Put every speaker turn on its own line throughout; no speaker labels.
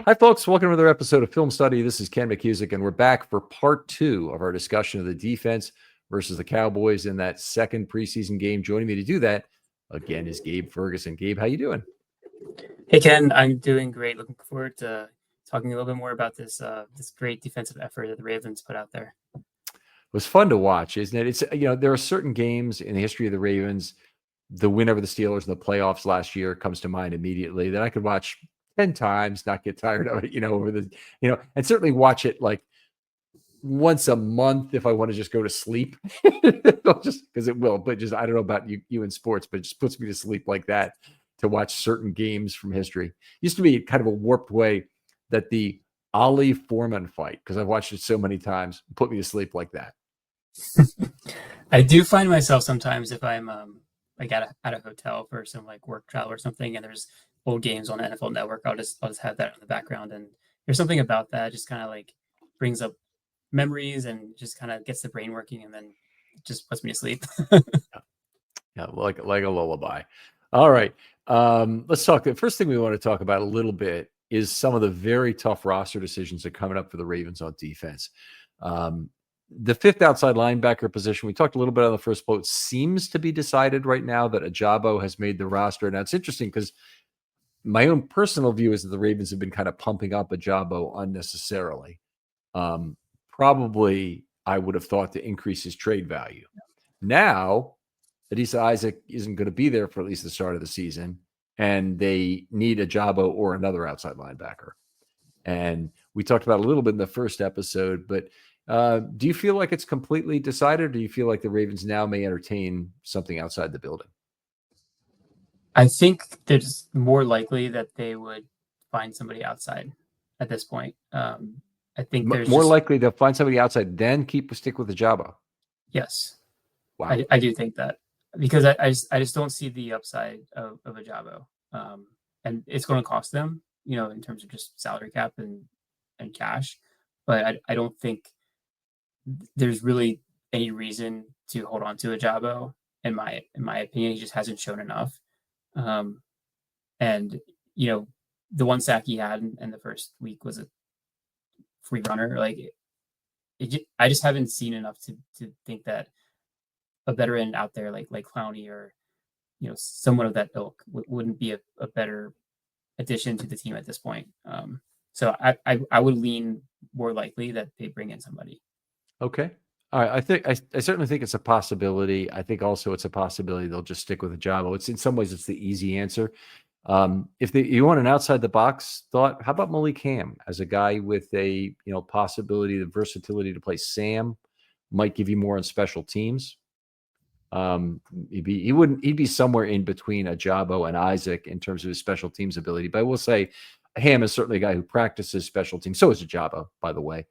Hi, folks. Welcome to another episode of Film Study. This is Ken McKusick, and we're back for part 2 of our discussion of the defense versus the Cowboys in that second preseason game. Joining me to do that, again, is Gabe Ferguson. Gabe, how you doing?
Hey, Ken. I'm doing great. Looking forward to talking a little bit more about this great defensive effort that the Ravens put out there.
It was fun to watch, isn't it? It's there are certain games in the history of the Ravens. The win over the Steelers in the playoffs last year comes to mind immediately that I could watch 10 times, not get tired of it, over the, and certainly watch it like once a month if I want to just go to sleep, just because it will. But just, I don't know about you in sports, but it just puts me to sleep like that to watch certain games from history. Used to be kind of a warped way that the Ali Foreman fight, because I've watched it so many times, put me to sleep like that.
I do find myself sometimes if I'm like at a hotel for some like work travel or something, and there's old games on NFL Network, I'll just have that in the background, and there's something about that just kind of like brings up memories and just kind of gets the brain working, and then just puts me to sleep.
Yeah, like a lullaby. All right, let's talk. The first thing we want to talk about a little bit is some of the very tough roster decisions that are coming up for the Ravens on defense. The fifth outside linebacker position, we talked a little bit on the first vote, seems to be decided right now that Ajabo has made the roster. Now, it's interesting because my own personal view is that the Ravens have been kind of pumping up Ajabo unnecessarily. Probably, I would have thought to increase his trade value. Now, Adisa Isaac isn't going to be there for at least the start of the season, and they need Ajabo or another outside linebacker. And we talked about it a little bit in the first episode, but do you feel like it's completely decided, or do you feel like the Ravens now may entertain something outside the building?
I think it's more likely that they would find somebody outside at this point. I think there's
more likely they'll find somebody outside than stick with Ajabo.
Yes.
Wow.
I do think that, because I just don't see the upside of Ajabo. And it's going to cost them, in terms of just salary cap and cash. But I don't think there's really any reason to hold on to Ajabo. In my opinion, he just hasn't shown enough. And the one sack he had in the first week was a free runner. Like I just haven't seen enough to think that a veteran out there like Clowney or someone of that ilk wouldn't be a better addition to the team at this point. So I would lean more likely that they bring in somebody.
Okay. All right. I certainly think it's a possibility. I think also it's a possibility they'll just stick with Ajabo. It's in some ways it's the easy answer. If you want an outside the box thought, how about Malik Ham as a guy with a possibility, the versatility to play Sam, might give you more on special teams. He'd be somewhere in between Ajabo and Isaac in terms of his special teams ability. But I will say Ham is certainly a guy who practices special teams. So is Ajabo, by the way.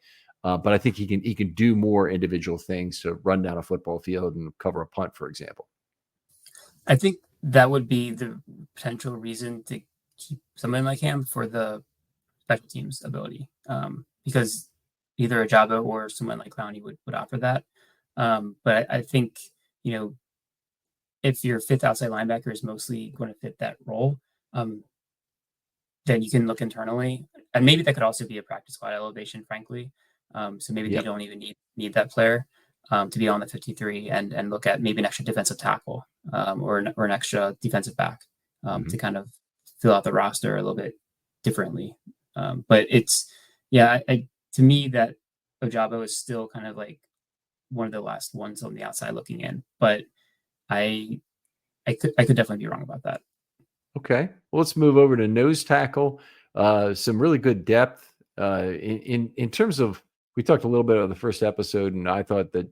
But I think he can do more individual things to run down a football field and cover a punt, for example.
I think that would be the potential reason to keep somebody like him for the special teams ability, because either Ajabo or someone like Clowney would offer that. But I think, if your fifth outside linebacker is mostly going to fit that role, then you can look internally. And maybe that could also be a practice squad elevation, frankly. So maybe you don't even need that player to be on the 53 and look at maybe an extra defensive tackle or an extra defensive back to kind of fill out the roster a little bit differently. But it's, to me, that Ajabo is still kind of like one of the last ones on the outside looking in. But I could definitely be wrong about that.
Okay. Well, let's move over to nose tackle. Some really good depth in terms of. We talked a little bit on the first episode, and I thought that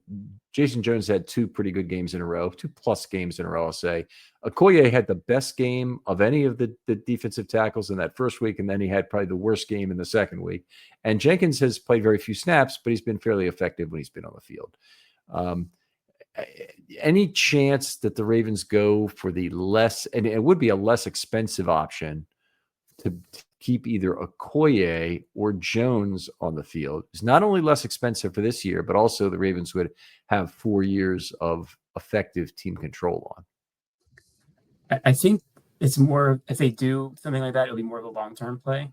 Jason Jones had 2 pretty good games in a row, 2+ games in a row, I'll say. Okoye had the best game of any of the defensive tackles in that first week, and then he had probably the worst game in the second week. And Jenkins has played very few snaps, but he's been fairly effective when he's been on the field. Any chance that the Ravens go for the less, and it would be a less expensive option to keep either Okoye or Jones on the field? It's not only less expensive for this year, but also the Ravens would have 4 years of effective team control on.
I think it's more, if they do something like that, it'll be more of a long-term play.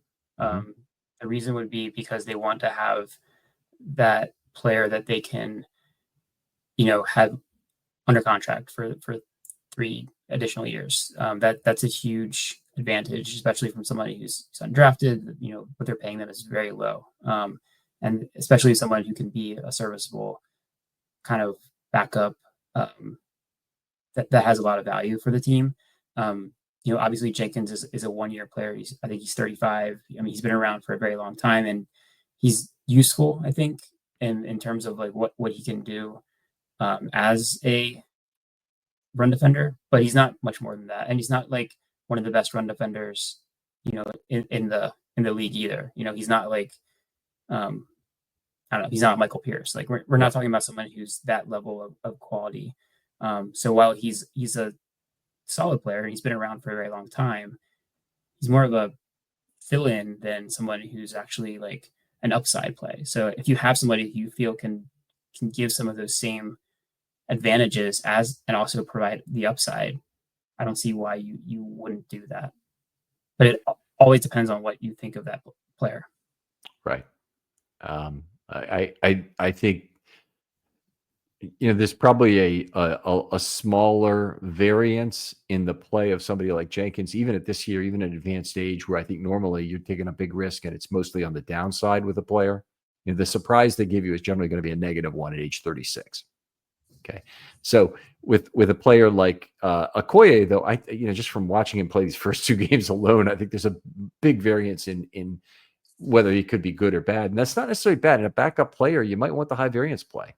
the reason would be because they want to have that player that they can, have under contract for 3 additional years. That's a huge advantage, especially from somebody who's undrafted. What they're paying them is very low, and especially someone who can be a serviceable kind of backup, that has a lot of value for the team. Obviously Jenkins is a 1-year player. I think he's 35. I mean, he's been around for a very long time, and he's useful, I think, in terms of like what he can do as a run defender, but he's not much more than that. And he's not like one of the best run defenders, in the league either. He's not like, I don't know, he's not Michael Pierce. Like we're not talking about someone who's that level of quality. So while he's a solid player, he's been around for a very long time, he's more of a fill-in than someone who's actually like an upside play. So if you have somebody who you feel can give some of those same advantages and also provide the upside, I don't see why you wouldn't do that. But it always depends on what you think of that player.
Right. I think there's probably a smaller variance in the play of somebody like Jenkins, even at this year, even at advanced age, where I think normally you're taking a big risk and it's mostly on the downside with a player. The surprise they give you is generally going to be a -1 at age 36. Okay, so with a player like Okoye, though, I just from watching him play these first 2 games alone, I think there's a big variance in whether he could be good or bad, and that's not necessarily bad. In a backup player, you might want the high variance play.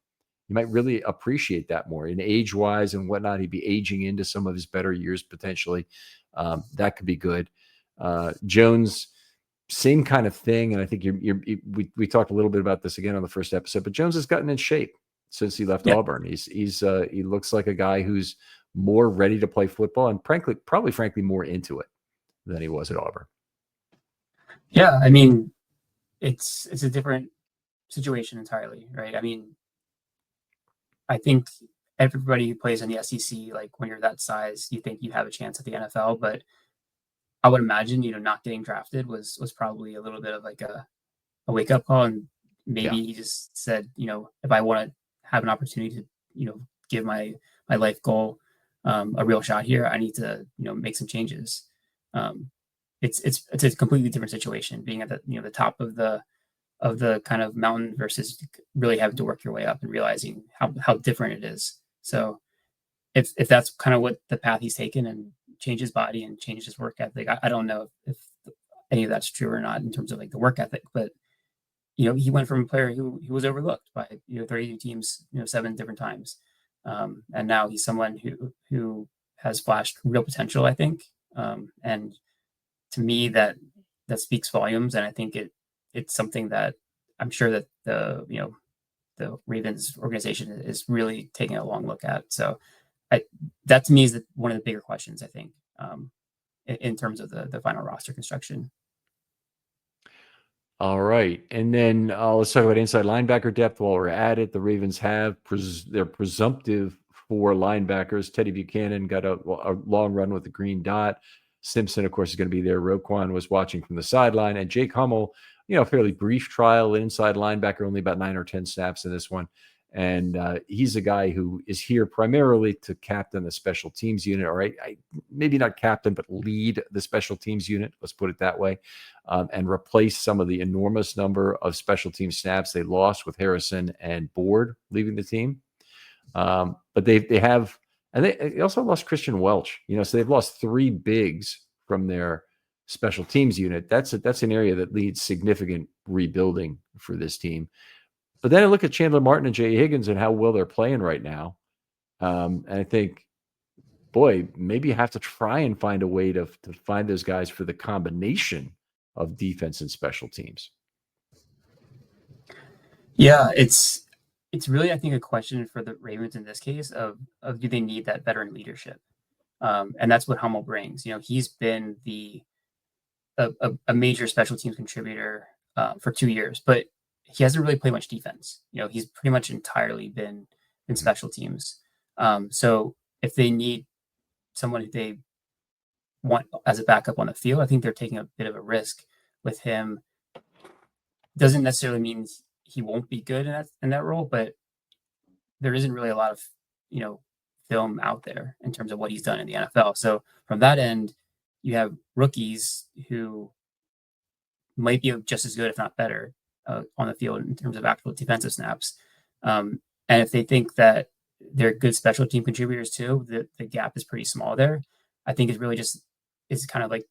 You might really appreciate that more in age-wise and whatnot. He'd be aging into some of his better years potentially. That could be good. Jones, same kind of thing, and I think we talked a little bit about this again on the first episode, but Jones has gotten in shape since he left Auburn. He looks like a guy who's more ready to play football and frankly more into it than he was at Auburn.
Yeah, I mean, it's a different situation entirely, right? I mean, I think everybody who plays in the SEC, like when you're that size, you think you have a chance at the NFL, but I would imagine, not getting drafted was probably a little bit of like a wake up call. And maybe he just said, if I want to have an opportunity to, give my life goal a real shot here, I need to, make some changes. It's a completely different situation being at the top of the kind of mountain versus really having to work your way up and realizing how different it is. So if that's kind of what the path he's taken and changed his body and changed his work ethic, I don't know if any of that's true or not in terms of like the work ethic, but he went from a player who was overlooked by 32 teams 7 different times, and now he's someone who has flashed real potential, I think, and to me that speaks volumes, and I think it's something that I'm sure that the Ravens organization is really taking a long look at. So that to me is one of the bigger questions, I think, in terms of the final roster construction.
All right. And then let's talk about inside linebacker depth while we're at it. The Ravens have their presumptive 4 linebackers. Teddy Buchanan got a long run with the green dot. Simpson, of course, is going to be there. Roquan was watching from the sideline. And Jake Hummel, fairly brief trial inside linebacker, only about 9 or 10 snaps in this one. And he's a guy who is here primarily to captain the special teams unit, or maybe not captain, but lead the special teams unit. Let's put it that way, and replace some of the enormous number of special team snaps they lost with Harrison and Board leaving the team. But they have, and they also lost Christian Welch. So they've lost 3 bigs from their special teams unit. That's an area that needs significant rebuilding for this team. But then I look at Chandler Martin and Jay Higgins and how well they're playing right now. And I think, boy, maybe you have to try and find a way to find those guys for the combination of defense and special teams.
Yeah, it's really, I think, a question for the Ravens in this case of do they need that veteran leadership? And that's what Hummel brings. He's been a major special teams contributor for 2 years, but he hasn't really played much defense. He's pretty much entirely been in special teams. So if they need someone who they want as a backup on the field, I think they're taking a bit of a risk with him doesn't necessarily mean he won't be good in that role, but there isn't really a lot of, film out there in terms of what he's done in the NFL. So from that end, you have rookies who might be just as good, if not better, on the field in terms of actual defensive snaps. And if they think that they're good special team contributors too, the gap is pretty small there. I think it's really just, it's kind of like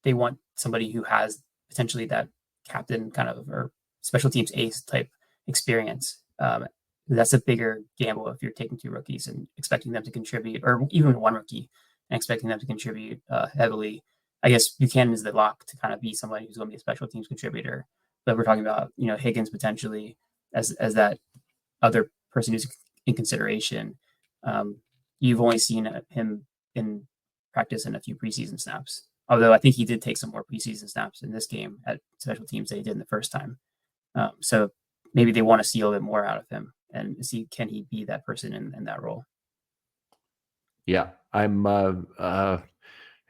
they want somebody who has potentially that captain kind of or special teams ace type experience. That's a bigger gamble if you're taking two rookies and expecting them to contribute, or even one rookie and expecting them to contribute heavily. I guess Buchanan is the lock to kind of be somebody who's going to be a special teams contributor. But we're talking about, Higgins potentially as that other person who's in consideration. You've only seen him in practice in a few preseason snaps. Although I think he did take some more preseason snaps in this game at special teams than he did in the first time. So maybe they want to see a little bit more out of him and see, can he be that person in that role?
Yeah, I'm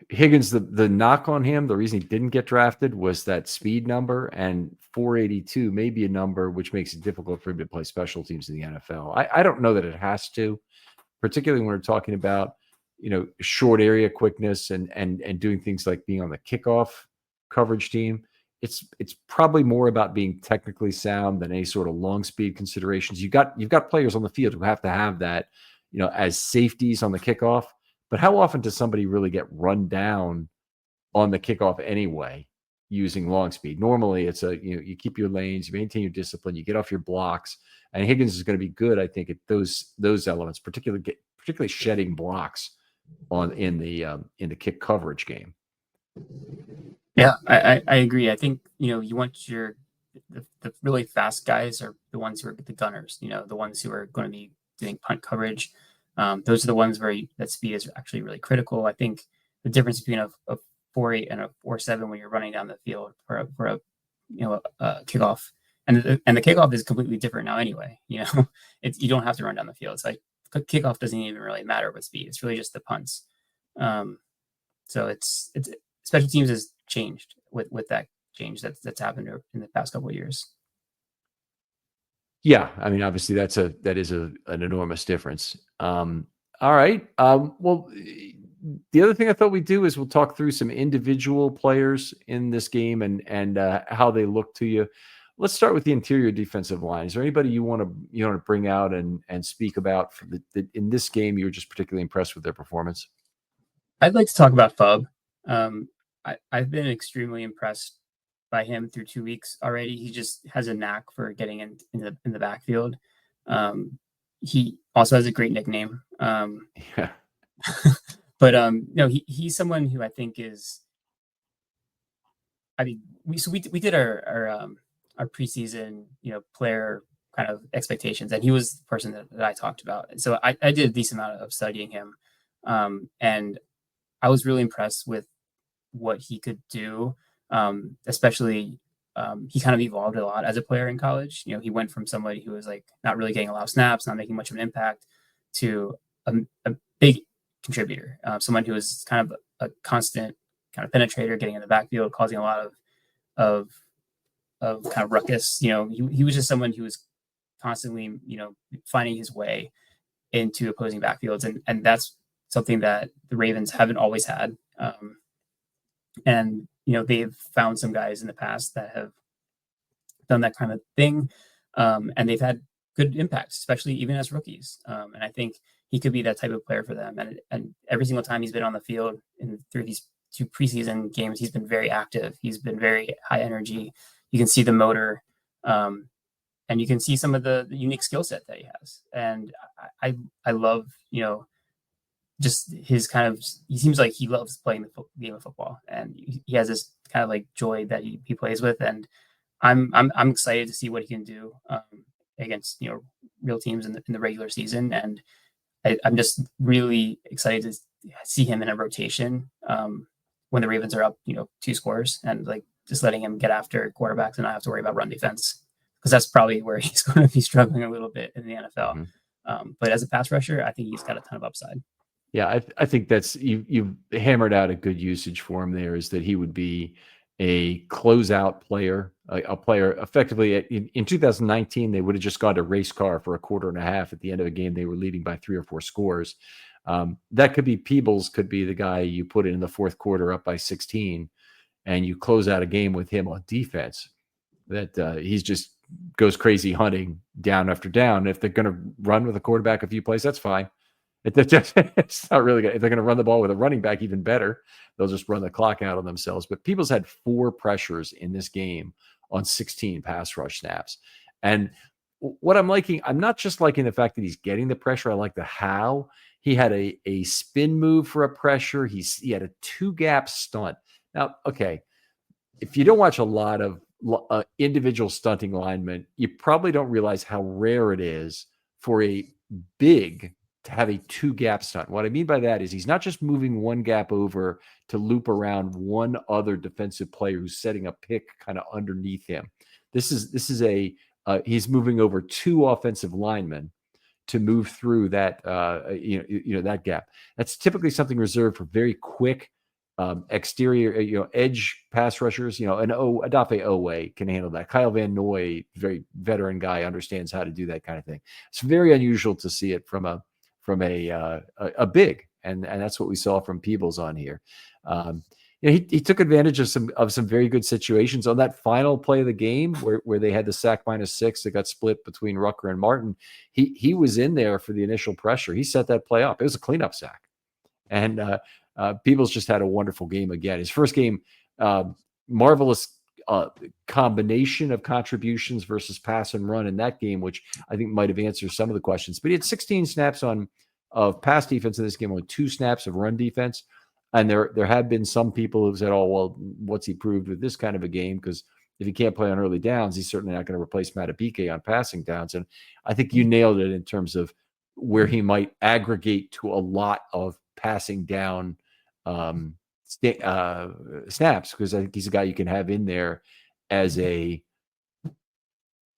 Higgins. The knock on him, the reason he didn't get drafted was that speed number, and 482 may be a number which makes it difficult for him to play special teams in the NFL. I don't know that it has to, particularly when we're talking about short area quickness and doing things like being on the kickoff coverage team. It's probably more about being technically sound than any sort of long speed considerations. You've got players on the field who have to have that, as safeties on the kickoff. But how often does somebody really get run down on the kickoff anyway using long speed? Normally it's you keep your lanes, you maintain your discipline, you get off your blocks, and Higgins is going to be good, I think, at those elements, particularly shedding blocks in the kick coverage game.
Yeah, I agree. I think, you want the really fast guys are the ones who are the gunners, the ones who are going to be doing punt coverage. Those are the ones where that speed is actually really critical. I think the difference between a 4.8 and a 4.7 when you're running down the field for a kickoff, and the kickoff is completely different now anyway. You don't have to run down the field. It's like kickoff doesn't even really matter with speed. It's really just the punts. So it's special teams has changed with that change that's happened in the past couple of years.
Yeah, I mean, obviously that is an enormous difference. All right. Well, the other thing I thought we'd do is we'll talk through some individual players in this game and how they look to you. Let's start with the interior defensive line. Is there anybody you want to bring out and speak about for in this game you were just particularly impressed with their performance?
I'd like to talk about Fub. I've been extremely impressed by him through 2 weeks already. He just has a knack for getting in the backfield. He also has a great nickname.
Yeah.
But no, he's someone who I think is. I mean, we did our preseason player kind of expectations, and he was the person that I talked about. So I did a decent amount of studying him, and I was really impressed with what he could do. Especially he kind of evolved a lot as a player in college. He went from somebody who was like not really getting a lot of snaps, not making much of an impact, to a big contributor, someone who was kind of a constant kind of penetrator, getting in the backfield, causing a lot of kind of ruckus. He was just someone who was constantly, finding his way into opposing backfields, and that's something that the Ravens haven't always had. And they've found some guys in the past that have done that kind of thing, and they've had good impacts, especially even as rookies. And I think he could be that type of player for them. And every single time he's been on the field through these 2 preseason games, he's been very active. He's been very high energy. You can see the motor, and you can see some of the unique skill set that he has. And I love, just his kind of, he seems like he loves playing the game of football, and he has this kind of like joy that he plays with. And I'm excited to see what he can do against real teams in the regular season. And I'm just really excited to see him in a rotation when the Ravens are up 2 scores, and like just letting him get after quarterbacks and not have to worry about run defense, because that's probably where he's going to be struggling a little bit in the NFL. Mm-hmm. But as a pass rusher, I think he's got a ton of upside.
Yeah, I think that's you've hammered out a good usage for him there, is that he would be a closeout player, a player effectively in 2019, they would have just gone to race car for a quarter and a half at the end of a game. They were leading by 3 or 4 scores. That could be Peebles, could be the guy you put in the fourth quarter up by 16, and you close out a game with him on defense. That he's just goes crazy hunting down after down. If they're going to run with a quarterback a few plays, that's fine. It's not really good. If they're going to run the ball with a running back, even better. They'll just run the clock out on themselves. But Peoples had 4 pressures in this game on 16 pass rush snaps. And what I'm liking, I'm not just liking the fact that he's getting the pressure. I like the how. He had a spin move for a pressure. He had a 2-gap stunt. Now, okay, if you don't watch a lot of individual stunting linemen, you probably don't realize how rare it is for a big to have a 2-gap stunt. What I mean by that is he's not just moving one gap over to loop around one other defensive player who's setting a pick kind of underneath him. This is he's moving over 2 offensive linemen to move through that that gap. That's typically something reserved for very quick exterior, edge pass rushers. An Adafe Owe can handle that. Kyle Van Noy, very veteran guy, understands how to do that kind of thing. It's very unusual to see it from a big, and that's what we saw from Peebles on here. He took advantage of some very good situations on that final play of the game where they had the sack -6 that got split between Rucker and Martin. He was in there for the initial pressure. He set that play up. It was a cleanup sack, and Peebles just had a wonderful game again. His first game, marvelous combination of contributions versus pass and run in that game, which I think might have answered some of the questions. But he had 16 snaps of pass defense in this game, only 2 snaps of run defense. And there have been some people who've said, "Oh, well, what's he proved with this kind of a game? Because if he can't play on early downs, he's certainly not going to replace Matabike on passing downs." And I think you nailed it in terms of where he might aggregate to a lot of passing down snaps, because I think he's a guy you can have in there as a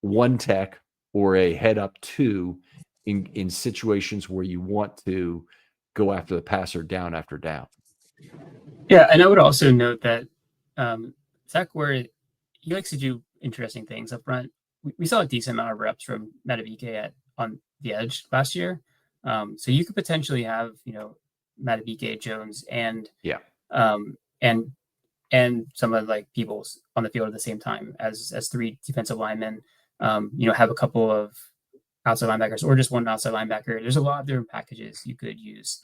1 tech or a head up 2 in situations where you want to go after the passer down after down.
Yeah, and I would also note that Zach Ware, he likes to do interesting things up front. We saw a decent amount of reps from Matabike on the edge last year. So you could potentially have, Matabike, Jones, and some of like Peoples on the field at the same time as 3 defensive linemen. Have a couple of outside linebackers or just one outside linebacker. There's a lot of different packages you could use.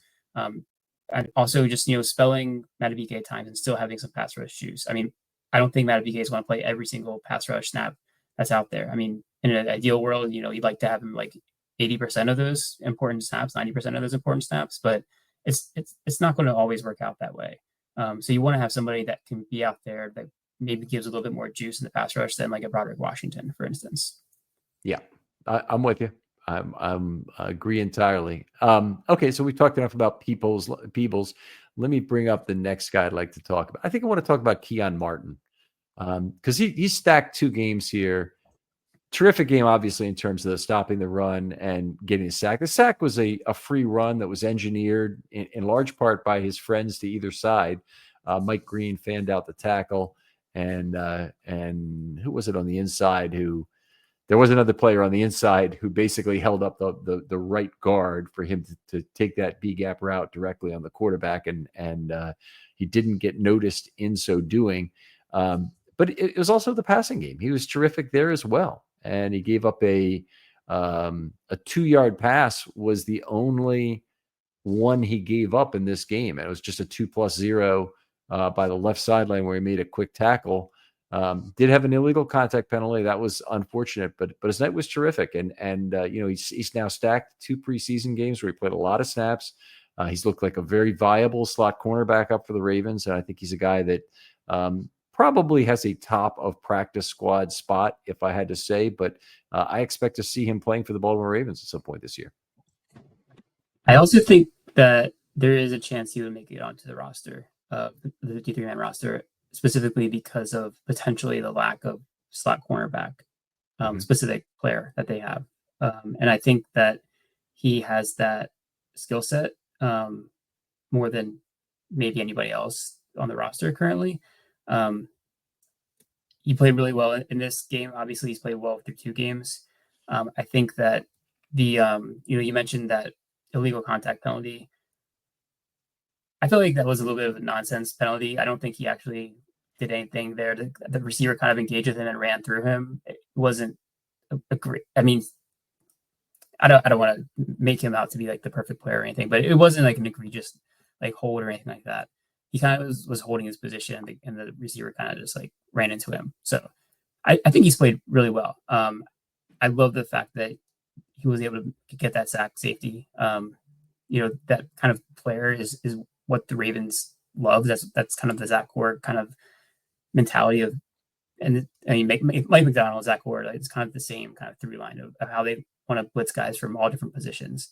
And also just, spelling Matabike at times and still having some pass rush juice. I mean, I don't think Matabike is going to play every single pass rush snap that's out there. I mean, in an ideal world, you'd like to have him like 80% of those important snaps, 90% of those important snaps, but it's not going to always work out that way. So you want to have somebody that can be out there that maybe gives a little bit more juice in the pass rush than like a Broderick Washington, for instance.
Yeah, I'm with you. I'm agree entirely. Okay, so we talked enough about Peebles. Let me bring up the next guy I'd like to talk about. I think I want to talk about Keon Martin, because he stacked 2 games here. Terrific game, obviously, in terms of stopping the run and getting a sack. The sack was a free run that was engineered in large part by his friends to either side. Mike Green fanned out the tackle, and who was it on the inside who? There was another player on the inside who basically held up the right guard for him to take that B gap route directly on the quarterback, and he didn't get noticed in so doing. But it was also the passing game. He was terrific there as well, and he gave up a 2-yard pass was the only one he gave up in this game, and it was just a 2+0 by the left sideline where he made a quick tackle. Did have an illegal contact penalty. That was unfortunate, but his night was terrific. And he's now stacked 2 preseason games where he played a lot of snaps. He's looked like a very viable slot cornerback up for the Ravens. And I think he's a guy that probably has a top of practice squad spot, if I had to say, but I expect to see him playing for the Baltimore Ravens at some point this year.
I also think that there is a chance he would make it onto the roster, the 53-man roster, specifically because of potentially the lack of slot cornerback specific player that they have. And I think that he has that skill set more than maybe anybody else on the roster currently. he played really well in this game. Obviously, he's played well through 2 games. I think that you mentioned that illegal contact penalty. I feel like that was a little bit of a nonsense penalty. I don't think he actually did anything there. The receiver kind of engaged with him and ran through him. It wasn't a great. I mean, I don't want to make him out to be like the perfect player or anything, but it wasn't like an egregious like hold or anything like that. He kind of was holding his position, and the receiver kind of just like ran into him. So I think he's played really well. I love the fact that he was able to get that sack safety. That kind of player is what the Ravens love. That's kind of the Zach Core kind of mentality of, and I mean, Mike McDonald, Zach Core, like, it's kind of the same kind of through line of how they want to blitz guys from all different positions,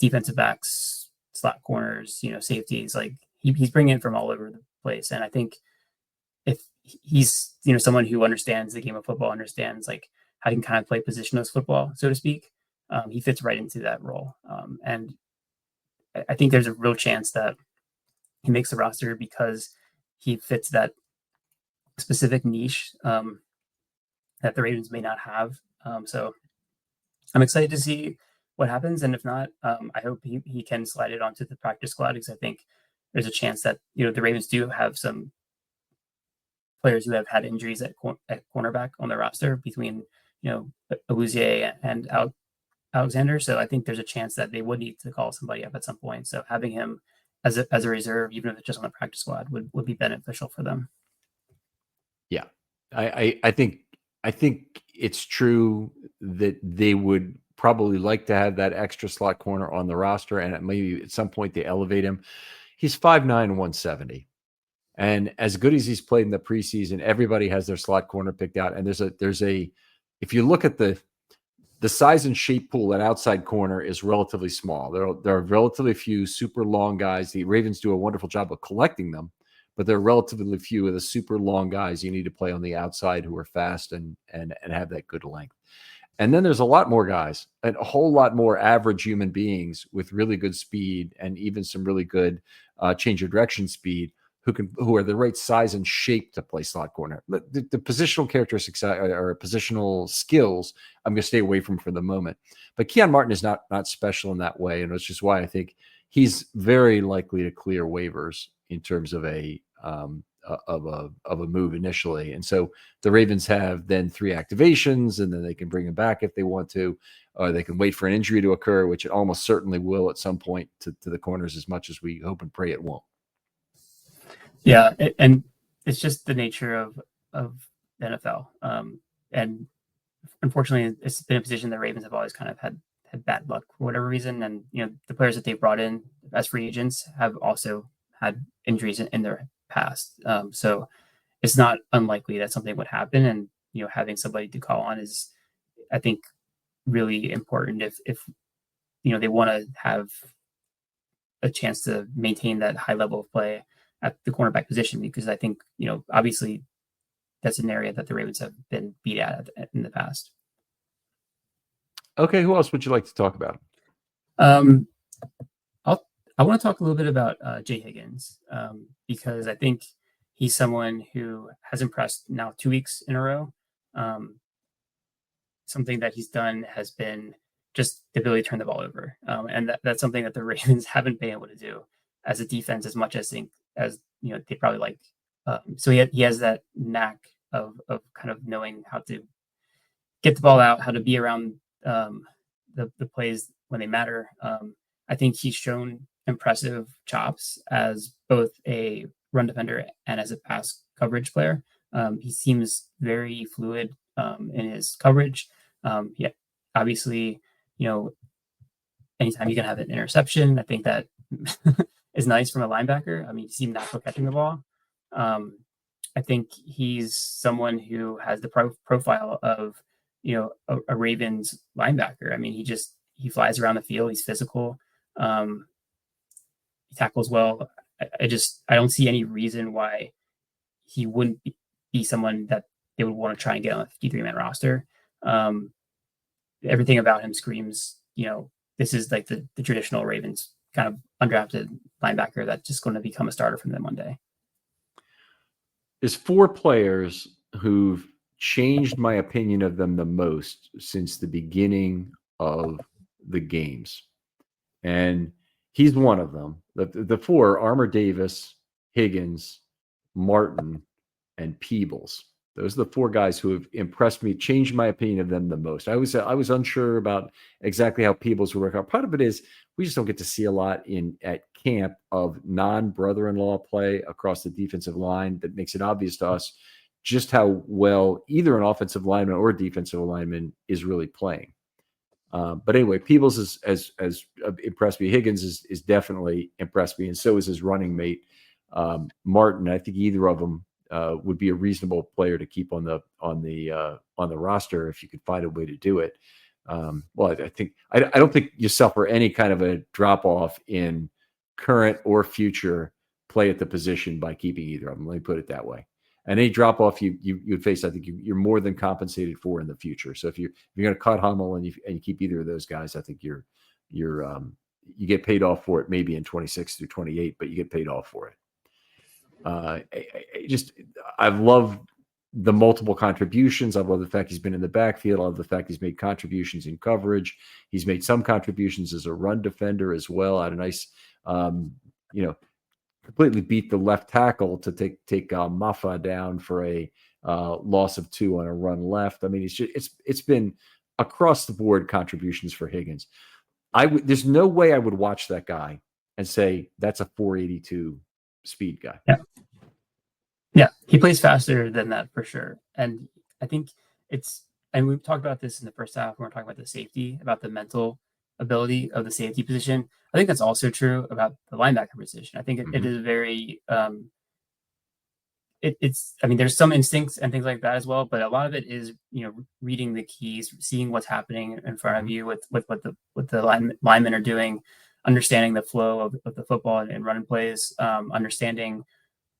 defensive backs, slot corners, safeties. Like he's bringing it from all over the place, and I think if he's someone who understands the game of football, understands like how you can kind of play positionless football, so to speak, he fits right into that role, and I think there's a real chance that he makes the roster because he fits that specific niche that the Ravens may not have. So I'm excited to see what happens. And if not, I hope he can slide it onto the practice squad, because I think there's a chance that, the Ravens do have some players who have had injuries at cornerback on their roster between, Awuzie and Alexander. So I think there's a chance that they would need to call somebody up at some point. So having him as a reserve, even if it's just on the practice squad, would be beneficial for them.
Yeah, I think it's true that they would probably like to have that extra slot corner on the roster, and maybe at some point they elevate him. He's 5'9", 170, and as good as he's played in the preseason, everybody has their slot corner picked out. And there's a if you look at the size and shape pool at outside corner is relatively small. There are relatively few super long guys. The Ravens do a wonderful job of collecting them, but there are relatively few of the super long guys you need to play on the outside who are fast and have that good length. And then there's a lot more guys, and a whole lot more average human beings with really good speed and even some really good change of direction speed who are the right size and shape to play slot corner. The positional characteristics or positional skills, I'm going to stay away from for the moment. But Keon Martin is not special in that way, and it's just why I think he's very likely to clear waivers in terms of a move initially. And so the Ravens have then 3 activations, and then they can bring him back if they want to, or they can wait for an injury to occur, which it almost certainly will at some point to the corners, as much as we hope and pray it won't.
Yeah, and it's just the nature of the NFL. And unfortunately, it's been a position that Ravens have always kind of had bad luck for whatever reason. And the players that they've brought in as free agents have also had injuries in their past. So it's not unlikely that something would happen. And having somebody to call on is, I think, really important if they want to have a chance to maintain that high level of play at the cornerback position, because I think, obviously that's an area that the Ravens have been beat at in the past.
Okay. Who else would you like to talk about?
I want to talk a little bit about Jay Higgins, because I think he's someone who has impressed now 2 weeks in a row. Something that he's done has been just the ability to turn the ball over. And that's something that the Ravens haven't been able to do as a defense as much as they probably like. So he has that knack of kind of knowing how to get the ball out, how to be around the plays when they matter. I think he's shown impressive chops as both a run defender and as a pass coverage player. He seems very fluid in his coverage. Yeah, obviously, anytime you can have an interception, I think that is nice from a linebacker. I mean, you see him natural catching the ball. I think he's someone who has the profile of, a Ravens linebacker. I mean, he flies around the field. He's physical. He tackles well. I don't see any reason why he wouldn't be someone that they would want to try and get on a 53-man roster. Everything about him screams, this is like the traditional Ravens kind of undrafted linebacker that's just going to become a starter for them one day.
There's 4 players who've changed my opinion of them the most since the beginning of the games. And he's one of them. The four: Armour Davis, Higgins, Martin, and Peebles. Those are the four guys who have impressed me, changed my opinion of them the most. I was unsure about exactly how Peebles would work out. Part of it is we just don't get to see a lot at camp of non-brother-in-law play across the defensive line that makes it obvious to us just how well either an offensive lineman or a defensive lineman is really playing. But anyway, Peebles has impressed me. Higgins is definitely impressed me, and so is his running mate, Martin. I think either of them would be a reasonable player to keep on the roster if you could find a way to do it. Well, I don't think you suffer any kind of a drop off in current or future play at the position by keeping either of them. Let me put it that way. And any drop off you'd face, I think you're more than compensated for in the future. So if you're going to cut Hummel and you keep either of those guys, I think you get paid off for it maybe in 26 through 28, but you get paid off for it. I've loved the multiple contributions. I love the fact he's been in the backfield. I love the fact he's made contributions in coverage. He's made some contributions as a run defender as well. Had a nice, completely beat the left tackle to take Maffa down for a loss of 2 on a run left. I mean, it's been across the board contributions for Higgins. There's no way I would watch that guy and say that's a 482 speed guy.
Yeah, he plays faster than that for sure. And I think and we've talked about this in the first half when we're talking about the safety, about the mental ability of the safety position. I think that's also true about the linebacker position. I think it is very there's some instincts and things like that as well, but a lot of it is reading the keys, seeing what's happening in front of you with what the linemen are doing, understanding the flow of the football and running plays, understanding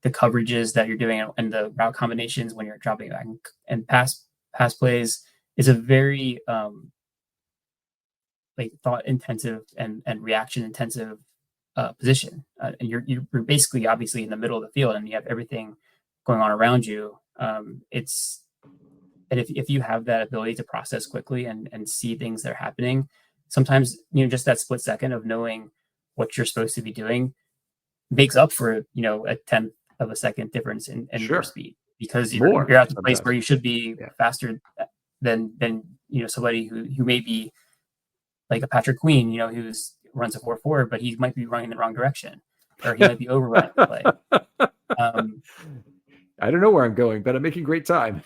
the coverages that you're doing and the route combinations when you're dropping back and pass plays is a very thought intensive and reaction intensive position. And you're basically obviously in the middle of the field and you have everything going on around you. If you have that ability to process quickly and see things that are happening, sometimes just that split second of knowing what you're supposed to be doing makes up for a tenth of a second difference in your speed, because you're at the place where you should be faster than somebody who may be like a Patrick Queen, who's runs a 4.4, but he might be running in the wrong direction, or he might be overrunning the play.
I don't know where I'm going, but I'm making great time.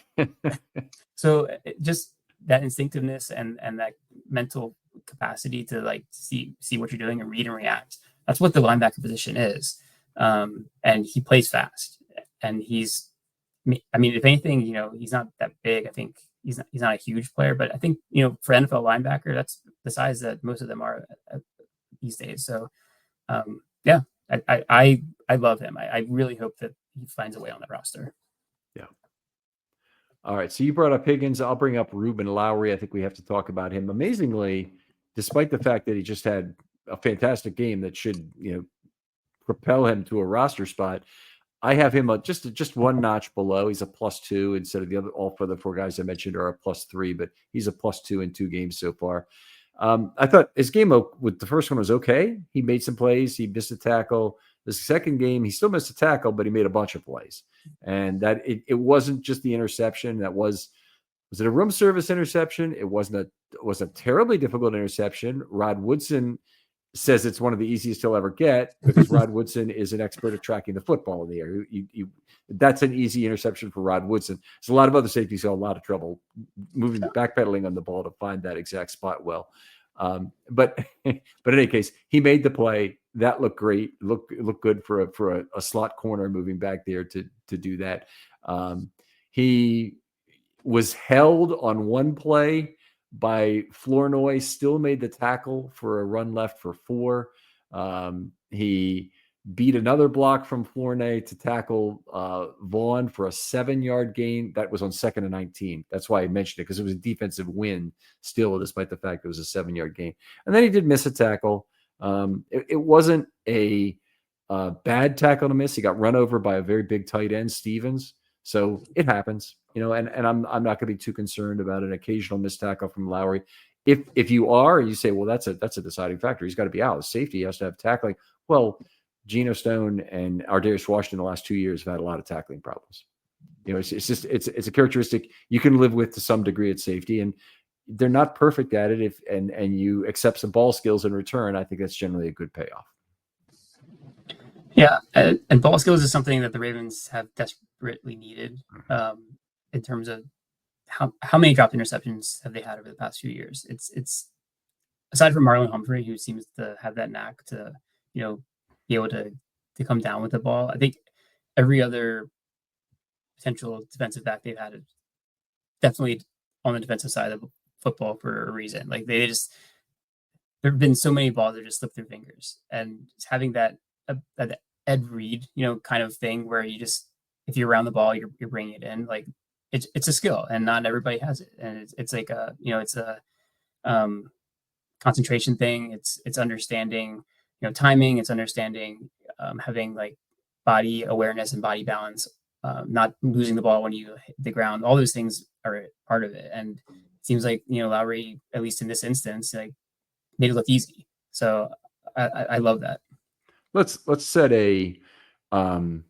So just that instinctiveness and that mental capacity to see what you're doing and read and react. That's what the linebacker position is. And he plays fast, and if anything, he's not that big. I think he's not a huge player, but I think, for NFL linebacker, that's the size that most of them are these days. So, I love him. I really hope that he finds a way on the roster.
Yeah. All right. So you brought up Higgins. I'll bring up Ruben Lowry. I think we have to talk about him. Amazingly, despite the fact that he just had a fantastic game that should, propel him to a roster spot, I have him just one notch below. He's a +2 instead of all for the four guys I mentioned are a +3, but he's a +2 in 2 games so far. I thought his game with the first one was okay. He made some plays. He missed a tackle. The second game, he still missed a tackle, but he made a bunch of plays. And that it wasn't just the interception. That was it a room service interception? It wasn't a terribly difficult interception. Rod Woodson says it's one of the easiest he'll ever get because Rod Woodson is an expert at tracking the football in the air. That's an easy interception for Rod Woodson. There's a lot of other safeties who have a lot of trouble backpedaling on the ball to find that exact spot well. But in any case, he made the play. That looked great. Looked good for a slot corner moving back there to do that. He was held on one play by Flournoy, still made the tackle for a run left for 4. He beat another block from Flournoy to tackle Vaughn for a 7-yard gain. That was on 2nd and 19. That's why I mentioned it, because it was a defensive win still, despite the fact it was a 7-yard gain. And then he did miss a tackle. It wasn't a bad tackle to miss. He got run over by a very big tight end, Stevens. So it happens, and I'm not going to be too concerned about an occasional missed tackle from Lowry. If you are, you say, well, that's a deciding factor. He's got to be out. Safety, he has to have tackling. Well, Geno Stone and Ardarius Washington the last 2 years have had a lot of tackling problems. It's a characteristic you can live with to some degree at safety, and they're not perfect at it. And you accept some ball skills in return, I think that's generally a good payoff.
Yeah, and ball skills is something that the Ravens have desperately needed in terms of how many dropped interceptions have they had over the past few years. It's aside from Marlon Humphrey, who seems to have that knack to be able to come down with the ball. I think every other potential defensive back they've had is definitely on the defensive side of football for a reason. Like there have been so many balls that just slip through fingers, and having that Ed Reed, kind of thing where you just, if you're around the ball, you're bringing it in. Like it's a skill, and not everybody has it. And it's like it's a concentration thing. It's understanding, timing. It's understanding having like body awareness and body balance, not losing the ball when you hit the ground. All those things are part of it. And it seems like Lowry, at least in this instance, like made it look easy. So I love that.
Let's set a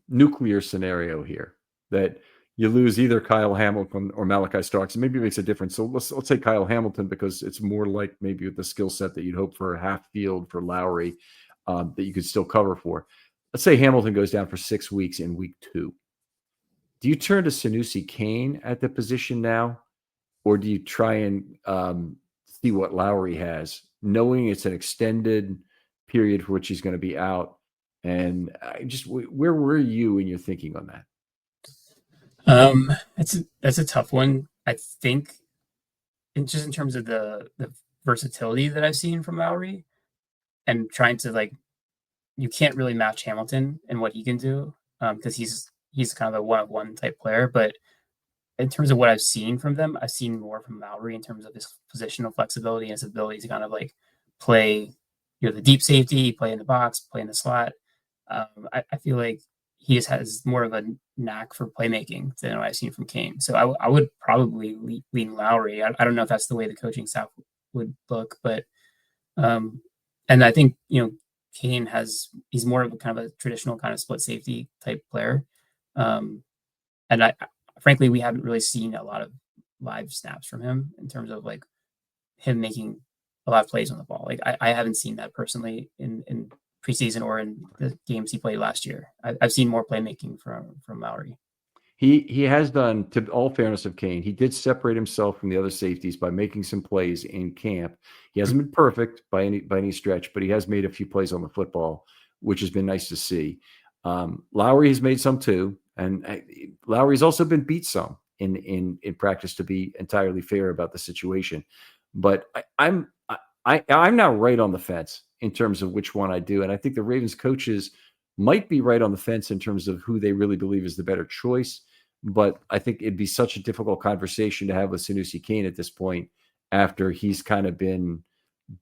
nuclear scenario here that you lose either Kyle Hamilton or Malachi Starks. Maybe it makes a difference. So let's say Kyle Hamilton, because it's more like maybe with the skill set that you'd hope for a half field for Lowry that you could still cover for. Let's say Hamilton goes down for 6 weeks in week 2. Do you turn to Sanusi Kane at the position now, or do you try and see what Lowry has, knowing it's an extended period for which he's going to be out? And where were you in your thinking on that?
That's a tough one. I think in terms of the versatility that I've seen from Lowry, and trying to you can't really match Hamilton and what he can do because he's kind of a one-of-one type player. But in terms of what I've seen from them, I've seen more from Lowry in terms of his positional flexibility and his ability to kind of play, the deep safety, play in the box, play in the slot. I feel like he just has more of a knack for playmaking than what I've seen from Kane. So I would probably lean Lowry. I don't know if that's the way the coaching staff would look, but and I think Kane he's more of a kind of a traditional kind of split safety type player, and frankly we haven't really seen a lot of live snaps from him in terms of him making a lot of plays on the ball. I haven't seen that personally in preseason or in the games he played last year. I've seen more playmaking from Lowry.
He has done, to all fairness of Kane, he did separate himself from the other safeties by making some plays in camp. He hasn't been perfect by any stretch, but he has made a few plays on the football, which has been nice to see. Lowry has made some too, and Lowry's also been beat some in practice, to be entirely fair about the situation. But I'm now right on the fence in terms of which one I do, and I think the Ravens coaches might be right on the fence in terms of who they really believe is the better choice. But I think it'd be such a difficult conversation to have with Sanusi Kane at this point, after he's kind of been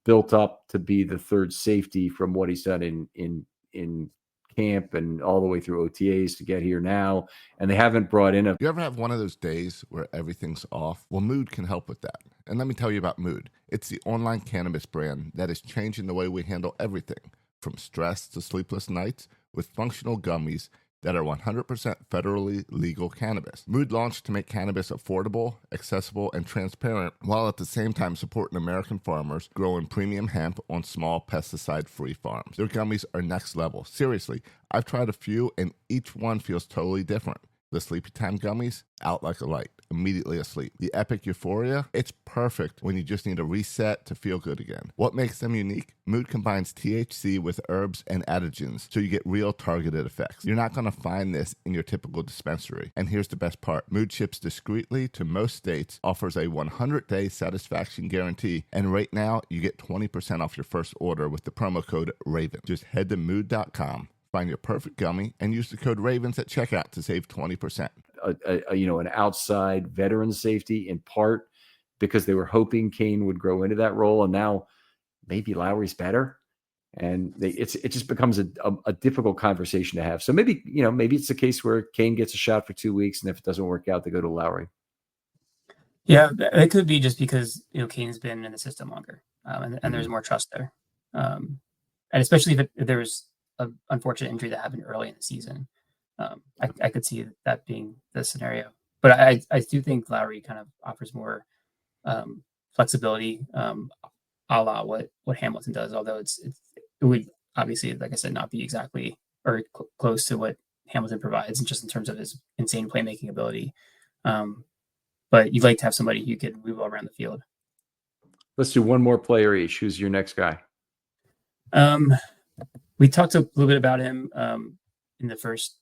built up to be the third safety from what he's done in camp and all the way through OTAs to get here now. And they haven't brought in
You ever have one of those days where everything's off? Well, Mood can help with that. And let me tell you about Mood. It's the online cannabis brand that is changing the way we handle everything, from stress to sleepless nights, with functional gummies that are 100% federally legal cannabis. Mood launched to make cannabis affordable, accessible, and transparent, while at the same time supporting American farmers growing premium hemp on small pesticide-free farms. Their gummies are next level. Seriously, I've tried a few, and each one feels totally different. The Sleepy Time gummies, out like a light, immediately asleep. The Epic Euphoria, it's perfect when you just need a reset to feel good again. What makes them unique? Mood combines THC with herbs and adaptogens, so you get real targeted effects. You're not going to find this in your typical dispensary. And here's the best part. Mood ships discreetly to most states, offers a 100-day satisfaction guarantee, and right now you get 20% off your first order with the promo code RAVEN. Just head to mood.com. Find your perfect gummy and use the code RAVENS at checkout to save 20%.
An outside veteran safety, in part because they were hoping Kane would grow into that role, and now maybe Lowry's better. And it just becomes a difficult conversation to have. So maybe it's the case where Kane gets a shot for 2 weeks, and if it doesn't work out, they go to Lowry.
Yeah, it could be just because Kane's been in the system longer, and there's more trust there, and especially if there was an unfortunate injury that happened early in the season, I could see that being the scenario. But I do think Lowry kind of offers more flexibility, a la what Hamilton does. Although it would obviously, like I said, not be exactly or close to what Hamilton provides, just in terms of his insane playmaking ability. But you'd like to have somebody who could move all around the field.
Let's do one more player each. Who's your next guy?
We talked a little bit about him in the first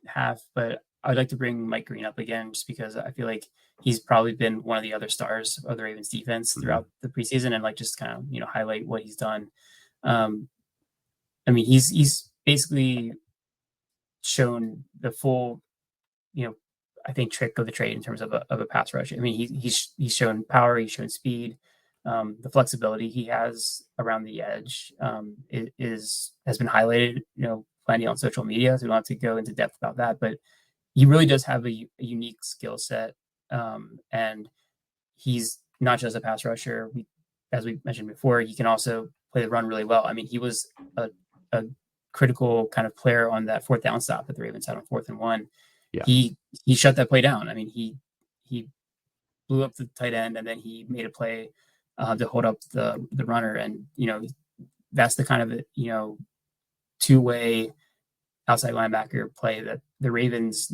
half, but I'd like to bring Mike Green up again, just because I feel like he's probably been one of the other stars of the Ravens defense throughout the preseason, and just kind of highlight what he's done. I mean, he's basically shown the full, I think, trick of the trade in terms of a pass rush. I mean, he's shown power, he's shown speed, the flexibility he has around the edge has been highlighted, plenty on social media. So we don't have to go into depth about that, but he really does have a unique skill set, and he's not just a pass rusher. As we mentioned before, he can also play the run really well. I mean, he was a critical kind of player on that 4th down stop that the Ravens had on 4th and 1.
Yeah.
He shut that play down. I mean, he blew up the tight end, and then he made a play to hold up the runner. And that's the kind of two-way outside linebacker play that the Ravens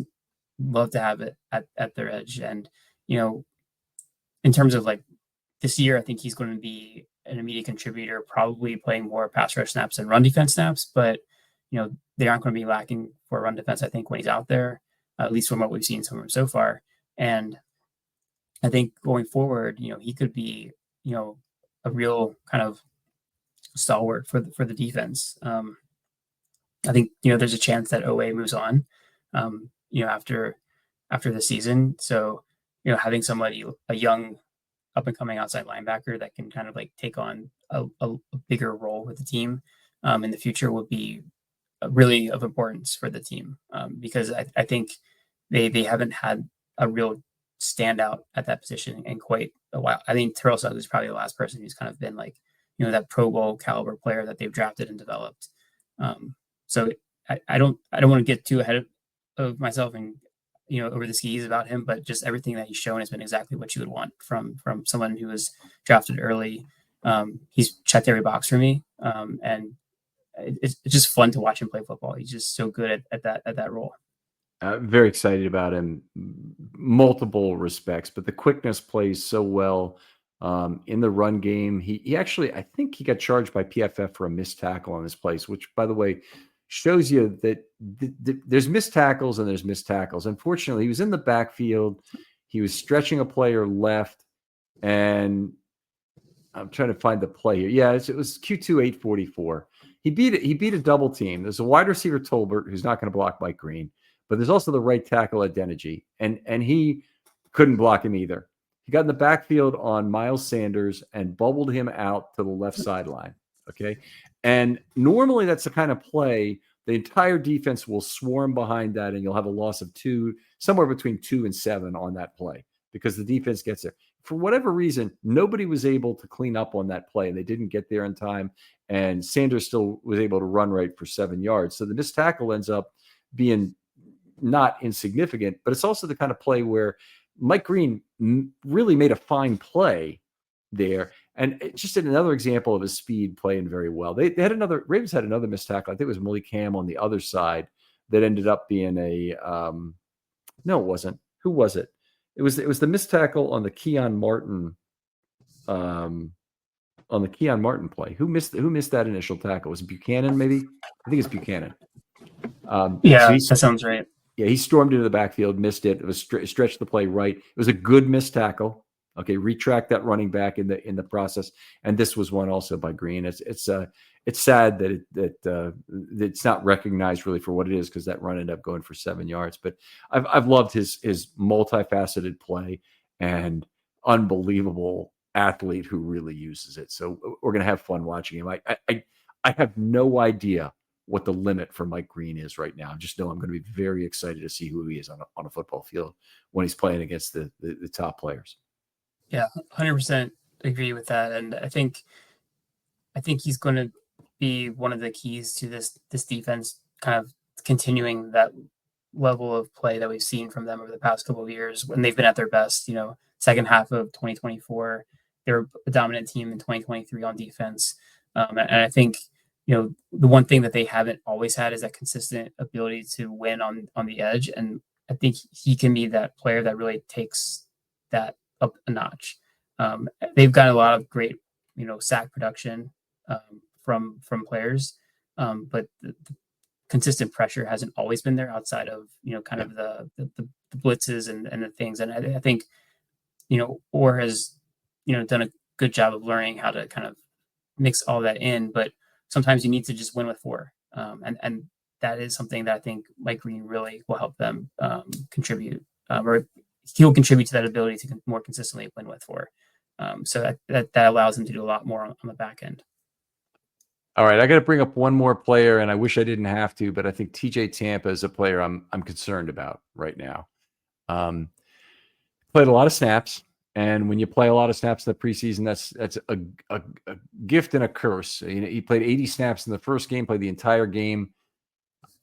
love to have it at their edge. And in terms of this year, I think he's going to be an immediate contributor, probably playing more pass rush snaps and run defense snaps. But they aren't going to be lacking for run defense, I think, when he's out there, at least from what we've seen from him so far. And I think going forward, he could be, a real kind of stalwart for the defense. I think, there's a chance that OA moves on, after the season. So, having somebody, a young up and coming outside linebacker that can kind of take on a bigger role with the team in the future would be really of importance for the team, because I think they haven't had a real standout at that position in quite a while. I think Terrell Suggs is probably the last person who's kind of been that Pro Bowl caliber player that they've drafted and developed. So I don't want to get too ahead of myself and over the skis about him, but just everything that he's shown has been exactly what you would want from someone who was drafted early. He's checked every box for me, and it's just fun to watch him play football. He's just so good at that role.
Very excited about him, multiple respects, but the quickness plays so well in the run game. He actually, I think he got charged by PFF for a missed tackle on this place, which, by the way, shows you that there's missed tackles and there's missed tackles. Unfortunately, he was in the backfield. He was stretching a player left, and I'm trying to find the play here. Yeah, it was Q2 844. He beat a double team. There's a wide receiver, Tolbert, who's not going to block Mike Green, but there's also the right tackle, Adeniji, and he couldn't block him either. He got in the backfield on Miles Sanders and bubbled him out to the left sideline. Okay. And normally that's the kind of play the entire defense will swarm behind that, and you'll have a loss of somewhere between 2 and 7 on that play because the defense gets there. For whatever reason, nobody was able to clean up on that play, and they didn't get there in time. And Sanders still was able to run right for 7 yards. So the missed tackle ends up being not insignificant, but it's also the kind of play where Mike Green really made a fine play there. And it's just another example of his speed playing very well. Ravens had another missed tackle. I think it was Malik Cam on the other side that ended up being no, it wasn't. Who was it? It was the missed tackle on the Keon Martin play. Who missed that initial tackle? Was it Buchanan, maybe? I think it's Buchanan.
Yeah, that sounds right.
Yeah, he stormed into the backfield, missed it. It was stretched the play right. It was a good missed tackle. Okay, retract that running back in the process, and this was one also by Green. It's sad that it's not recognized really for what it is, because that run ended up going for 7 yards. But I've loved his multifaceted play and unbelievable athlete who really uses it. So we're gonna have fun watching him. I have no idea what the limit for Mike Green is right now. I just know I'm going to be very excited to see who he is on a football field when he's playing against the top players.
Yeah, 100% agree with that. And I think he's going to be one of the keys to this defense kind of continuing that level of play that we've seen from them over the past couple of years when they've been at their best. Second half of 2024, they were a dominant team in 2023 on defense. And I think, the one thing that they haven't always had is that consistent ability to win on the edge. And I think he can be that player that really takes that up a notch. They've got a lot of great, sack production from players, but the consistent pressure hasn't always been there outside of kind of the blitzes and the things. And I think Orr has done a good job of learning how to kind of mix all that in, but sometimes you need to just win with four, and that is something that I think Mike Green really will help them contribute, or he'll contribute to that ability to more consistently win with four. So that allows him to do a lot more on the back end.
All right, I got to bring up one more player, and I wish I didn't have to, but I think TJ Tampa is a player I'm concerned about right now. Played a lot of snaps, and when you play a lot of snaps in the preseason, that's a gift and a curse. He played 80 snaps in the first game, played the entire game.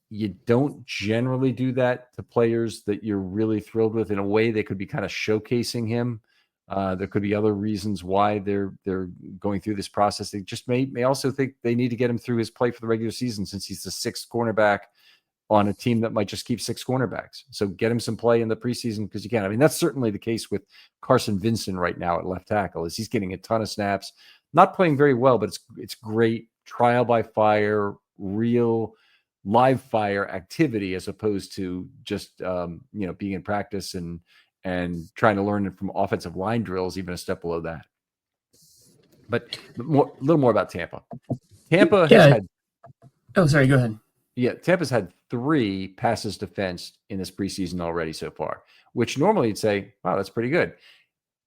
You don't generally do that to players that you're really thrilled with. In a way, they could be kind of showcasing him. There could be other reasons why they're going through this process. They just may also think they need to get him through his play for the regular season, since he's the sixth cornerback on a team that might just keep six cornerbacks. So get him some play in the preseason because you can. I mean, that's certainly the case with Carson Vincent right now at left tackle. Is he's getting a ton of snaps, not playing very well, but it's great trial by fire, real live fire activity, as opposed to just being in practice and trying to learn it from offensive line drills, even a step below that. But a little more about Tampa. Tampa has had.
Oh, sorry. Go ahead.
Yeah, Tampa's had 3 passes defensed in this preseason already so far, which normally you'd say, wow, that's pretty good.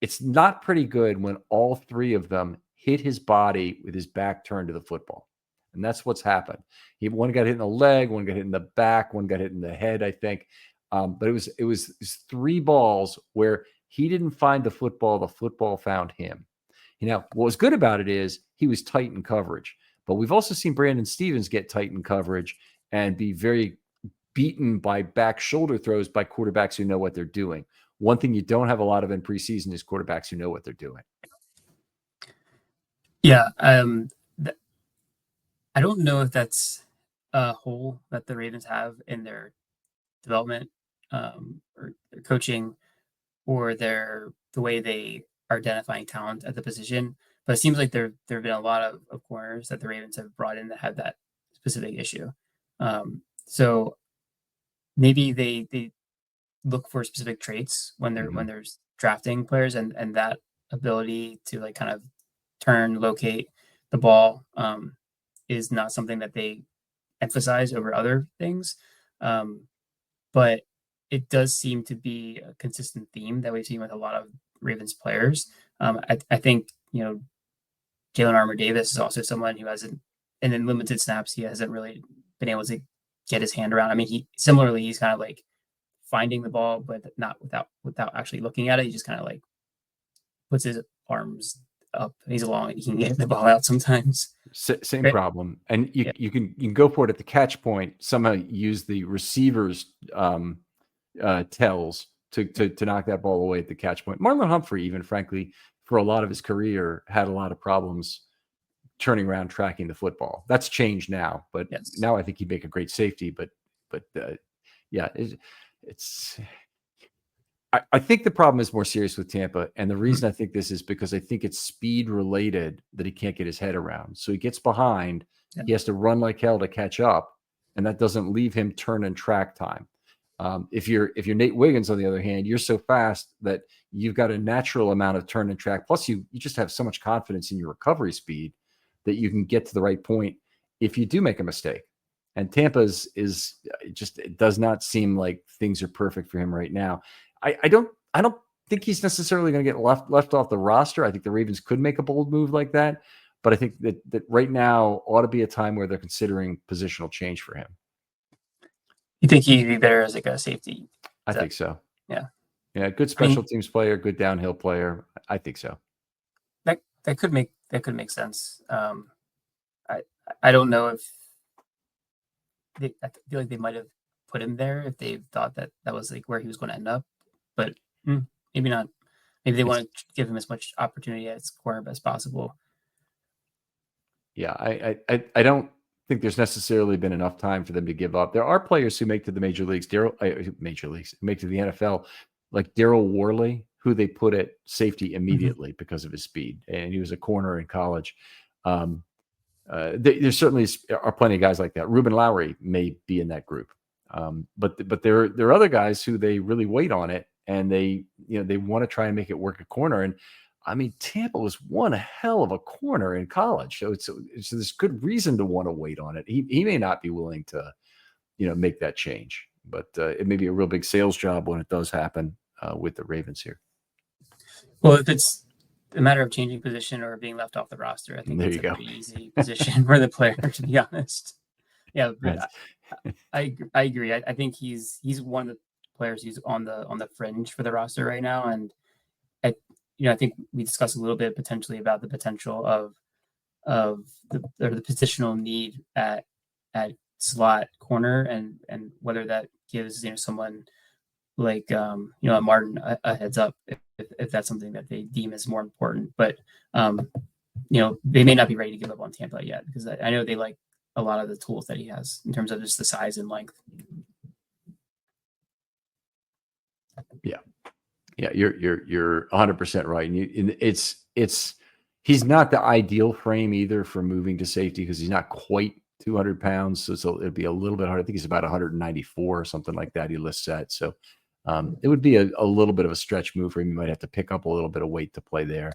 It's not pretty good when all 3 of them hit his body with his back turned to the football. And that's what's happened. One got hit in the leg, one got hit in the back, one got hit in the head, I think. But it was 3 balls where he didn't find the football found him. What was good about it is he was tight in coverage. But we've also seen Brandon Stevens get tight in coverage and be very beaten by back shoulder throws by quarterbacks who know what they're doing. One thing you don't have a lot of in preseason is quarterbacks who know what they're doing.
Yeah. I don't know if that's a hole that the Ravens have in their development or their coaching or the way they are identifying talent at the position. But it seems like there have been a lot of corners that the Ravens have brought in that have that specific issue. So maybe they look for specific traits when they're drafting players, and that ability to like kind of turn, locate the ball is not something that they emphasize over other things. But it does seem to be a consistent theme that we've seen with a lot of Ravens players. I think, Jalen Armour-Davis is also someone who hasn't, and in limited snaps, he hasn't really been able to get his hand around. I mean, he's kind of like finding the ball, but not without actually looking at it. He just kind of like puts his arms up and he's long and he can get the ball out sometimes.
Same problem. And you can go for it at the catch point, somehow use the receiver's tells to knock that ball away at the catch point. Marlon Humphrey, even frankly, for a lot of his career, had a lot of problems turning around, tracking the football. That's changed now, but now I think he'd make a great safety. But I think the problem is more serious with Tampa. And the reason I think this is because I think it's speed related that he can't get his head around. So he gets behind, he has to run like hell to catch up. And that doesn't leave him turn and track time. If you're Nate Wiggins, on the other hand, you're so fast that you've got a natural amount of turn and track. Plus you just have so much confidence in your recovery speed that you can get to the right point if you do make a mistake. And Tampa's is just, it does not seem like things are perfect for him right now. I don't think he's necessarily going to get left off the roster. I think the Ravens could make a bold move like that, But I think that right now ought to be a time where they're considering positional change for him.
You think he'd be better as like a safety?
I think so.
Yeah.
Yeah, good special teams player, good downhill player. I think so.
That could make sense. I don't know if I feel like they might have put him there if they thought that was like where he was going to end up, but maybe not. Maybe they want to give him as much opportunity as cornerback as possible.
Yeah, I don't think there's necessarily been enough time for them to give up. There are players who make to the major leagues, make to the NFL, like Daryl Worley, who they put at safety immediately because of his speed, and he was a corner in college. There certainly are plenty of guys like that. Ruben Lowry may be in that group, but there are other guys who they really wait on it, and they want to try and make it work at corner. And I mean, Tampa was one hell of a corner in college, so it's there's good reason to want to wait on it. He may not be willing to, make that change, but it may be a real big sales job when it does happen with the Ravens here.
Well, if it's a matter of changing position or being left off the roster, I think it's a pretty easy position for the player, to be honest. Yeah, I agree. I think he's one of the players who's on the fringe for the roster right now, and I think we discussed a little bit potentially about the potential of the positional need at slot corner, and whether that gives someone like Martin a heads up if that's something that they deem as more important. But they may not be ready to give up on Tampa yet, because I know they like a lot of the tools that he has in terms of just the size and length.
Yeah, you're 100% right, and he's not the ideal frame either for moving to safety, because he's not quite 200 pounds, so it'd be a little bit hard. I think he's about 194 or something like that. He lists that, so it would be a little bit of a stretch move for him. He might have to pick up a little bit of weight to play there,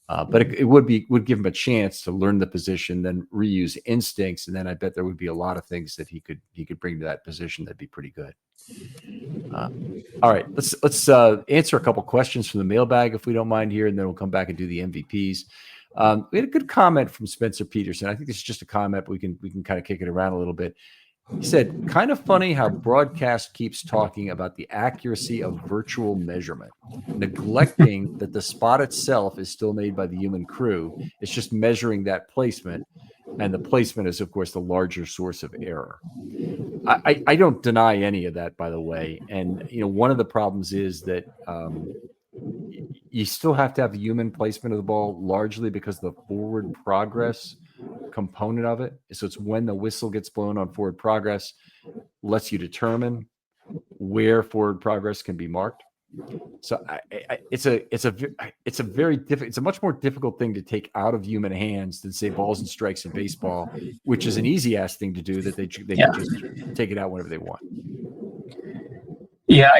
but it would give him a chance to learn the position, then reuse instincts, and then I bet there would be a lot of things that he could bring to that position that'd be pretty good. All right, let's answer a couple questions from the mailbag, if we don't mind here, and then we'll come back and do the MVPs. We had a good comment from Spencer Peterson. I think this is just a comment, but we can kind of kick it around a little bit. He said, kind of funny how broadcast keeps talking about the accuracy of virtual measurement, neglecting that the spot itself is still made by the human crew. It's just measuring that placement, and the placement is, of course, the larger source of error. I don't deny any of that, by the way. And, one of the problems is that you still have to have the human placement of the ball, largely because the forward progress component of it. So it's when the whistle gets blown on forward progress, lets you determine where forward progress can be marked. So it's a much more difficult thing to take out of human hands than, say, balls and strikes in baseball, which is an easy ass thing to do, that they can just take it out whenever they want.
Yeah,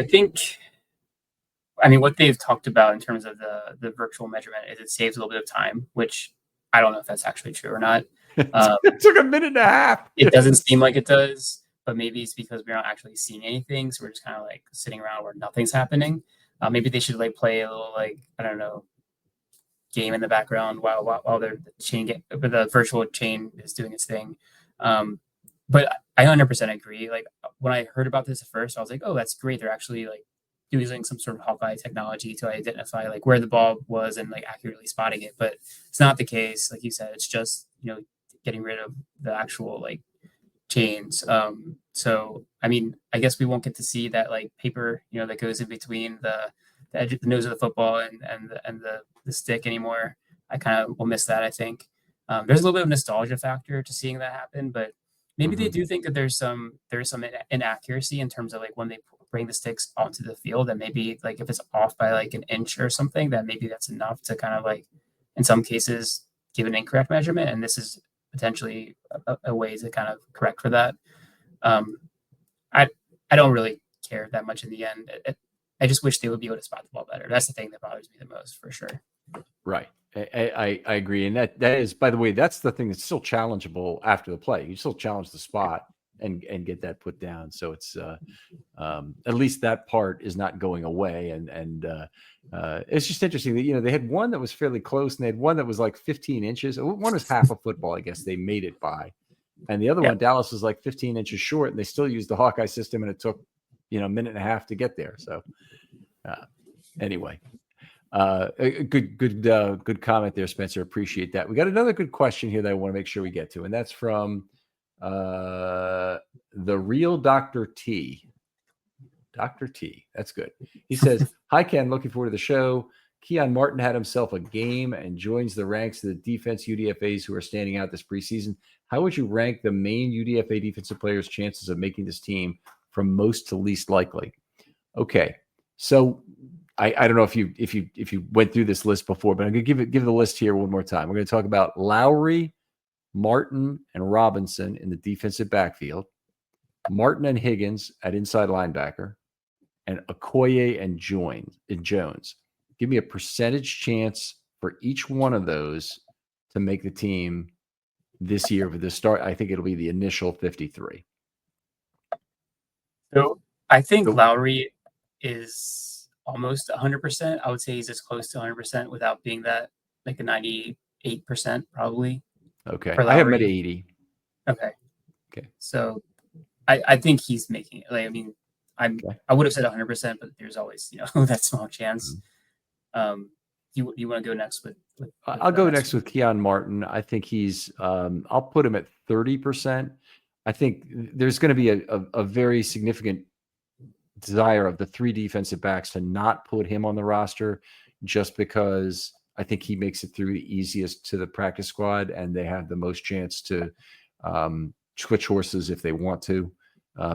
I mean, what they've talked about in terms of the virtual measurement is it saves a little bit of time, which I don't know if that's actually true or not.
It took a minute and a half.
It doesn't seem like it does, but maybe it's because we're not actually seeing anything, so we're just kind of like sitting around where nothing's happening. Maybe they should play a little I don't know, game in the background while the virtual chain is doing its thing. But I 100% agree. When I heard about this at first, I was like, oh, that's great. They're actually using some sort of Hawkeye technology to identify where the ball was and accurately spotting it. But it's not the case. Like you said, it's just getting rid of the actual chains. So I mean, I guess we won't get to see that paper that goes in between the edge of the nose of the football and the stick anymore. I kind of will miss that. I think there's a little bit of nostalgia factor to seeing that happen, but maybe they do think that there's some inaccuracy in terms of when they bring the sticks onto the field, and maybe if it's off by an inch or something, that maybe that's enough to kind of in some cases give an incorrect measurement, and this is potentially a way to kind of correct for that. I don't really care that much in the end. I just wish they would be able to spot the ball better. That's the thing that bothers me the most, for sure.
Right. I agree. And that is, by the way, that's the thing that's still challengeable after the play. You still challenge the spot. and get that put down. So it's at least that part is not going away. And it's just interesting that, they had one that was fairly close and they had one that was like 15 inches. One was half a football, I guess they made it by. And the other one, Dallas, was like 15 inches short, and they still used the Hawkeye system, and it took, a minute and a half to get there. So anyway, good comment there, Spencer. Appreciate that. We got another good question here that I want to make sure we get to, and that's from the real Dr. T. Dr. T. That's good. He says, "Hi, Ken. Looking forward to the show. Keon Martin had himself a game and joins the ranks of the defense UDFAs who are standing out this preseason. How would you rank the main UDFA defensive players' chances of making this team from most to least likely?" Okay, so I don't know if you went through this list before, but I'm going to give the list here one more time. We're going to talk about Lowry, Martin, and Robinson in the defensive backfield, Martin and Higgins at inside linebacker, and Okoye and Jones. Give me a percentage chance for each one of those to make the team this year for the start. I think it'll be the initial 53.
So I think Lowry is almost 100%. I would say he's as close to 100% without being that, like a 98% probably.
Okay. I have him at 80.
Okay.
Okay.
So I think he's making it. Like, I mean, I would have said 100%, but there's always, that small chance.
Mm-hmm.
You want to go next with
I'll go next with Keon Martin. I think he's I'll put him at 30%. I think there's going to be a very significant desire of the three defensive backs to not put him on the roster just because I think he makes it through the easiest to the practice squad, and they have the most chance to switch horses if they want to,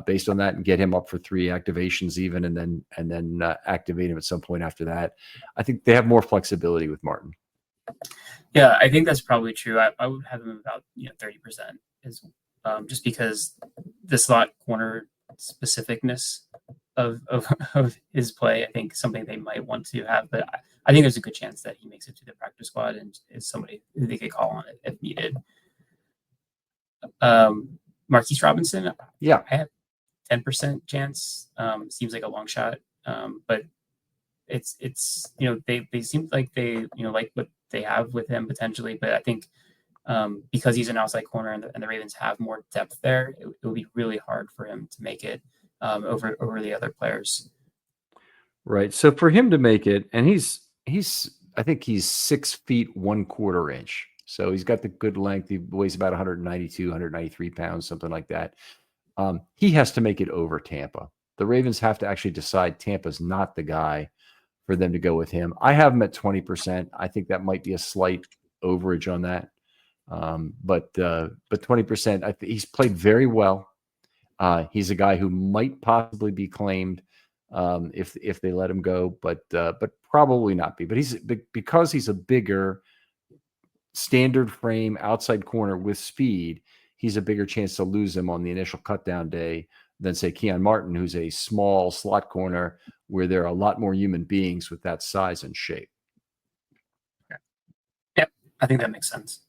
based on that, and get him up for 3 activations even, and then activate him at some point after that. I think they have more flexibility with Martin.
Yeah, I think that's probably true. I would have him about 30% is just because the slot corner specificness of his play, I think something they might want to have, but I think there's a good chance that he makes it to the practice squad and is somebody who they could call on it if needed. Marquise Robinson,
yeah,
I have 10% chance. Seems like a long shot, but it's they seem like they like what they have with him potentially, but I think because he's an outside corner and the Ravens have more depth there, it will be really hard for him to make it over the other players.
Right. So for him to make it, and I think he's 6 feet 1/4 inch. So he's got the good length. He weighs about 192, 193 pounds, something like that. He has to make it over Tampa. The Ravens have to actually decide Tampa's not the guy for them to go with him. I have him at 20%. I think that might be a slight overage on that. But 20%, he's played very well. He's a guy who might possibly be claimed if they let him go, but probably not be. But because he's a bigger standard frame outside corner with speed, he's a bigger chance to lose him on the initial cutdown day than, say, Keon Martin, who's a small slot corner where there are a lot more human beings with that size and shape.
Yep, I think that makes sense.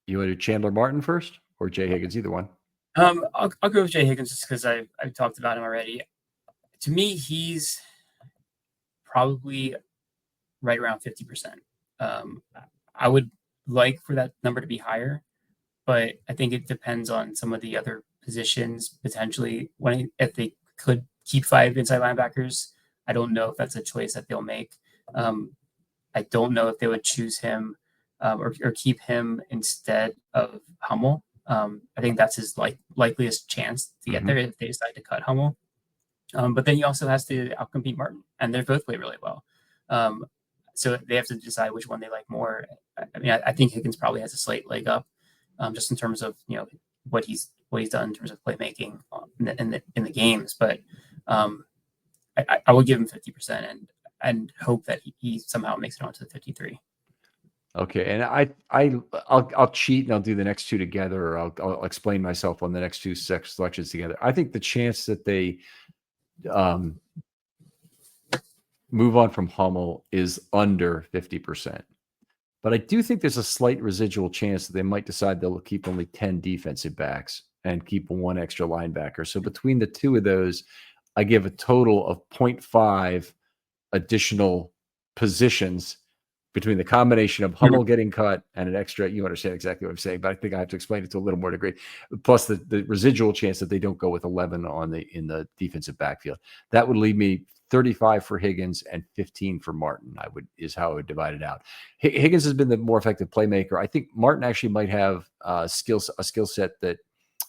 You want to do Chandler Martin first or Jay Higgins? Either one.
I'll go with Jay Higgins just because I've talked about him already. To me, he's probably right around 50%. I would like for that number to be higher, but I think it depends on some of the other positions potentially. If they could keep 5 inside linebackers, I don't know if that's a choice that they'll make. I don't know if they would choose him or keep him instead of Hummel. I think that's his likeliest chance to get there if they decide to cut Hummel. But then he also has to outcompete Martin, and they both play really well. So they have to decide which one they like more. I mean, I think Higgins probably has a slight leg up, just in terms of what he's done in terms of playmaking in the games. But I would give him 50% and hope that he somehow makes it onto the 53.
Okay, and I'll cheat and I'll do the next 2 together, or I'll explain myself on the next 2 selections together. I think the chance that they move on from Hummel is under 50%. But I do think there's a slight residual chance that they might decide they'll keep only 10 defensive backs and keep one extra linebacker. So between the two of those, I give a total of 0.5 additional positions between the combination of Hummel getting cut and an extra. You understand exactly what I'm saying, but I think I have to explain it to a little more degree. Plus the residual chance that they don't go with 11 in the defensive backfield. That would leave me 35 for Higgins and 15 for Martin. Is how I would divide it out. Higgins has been the more effective playmaker. I think Martin actually might have a skill set that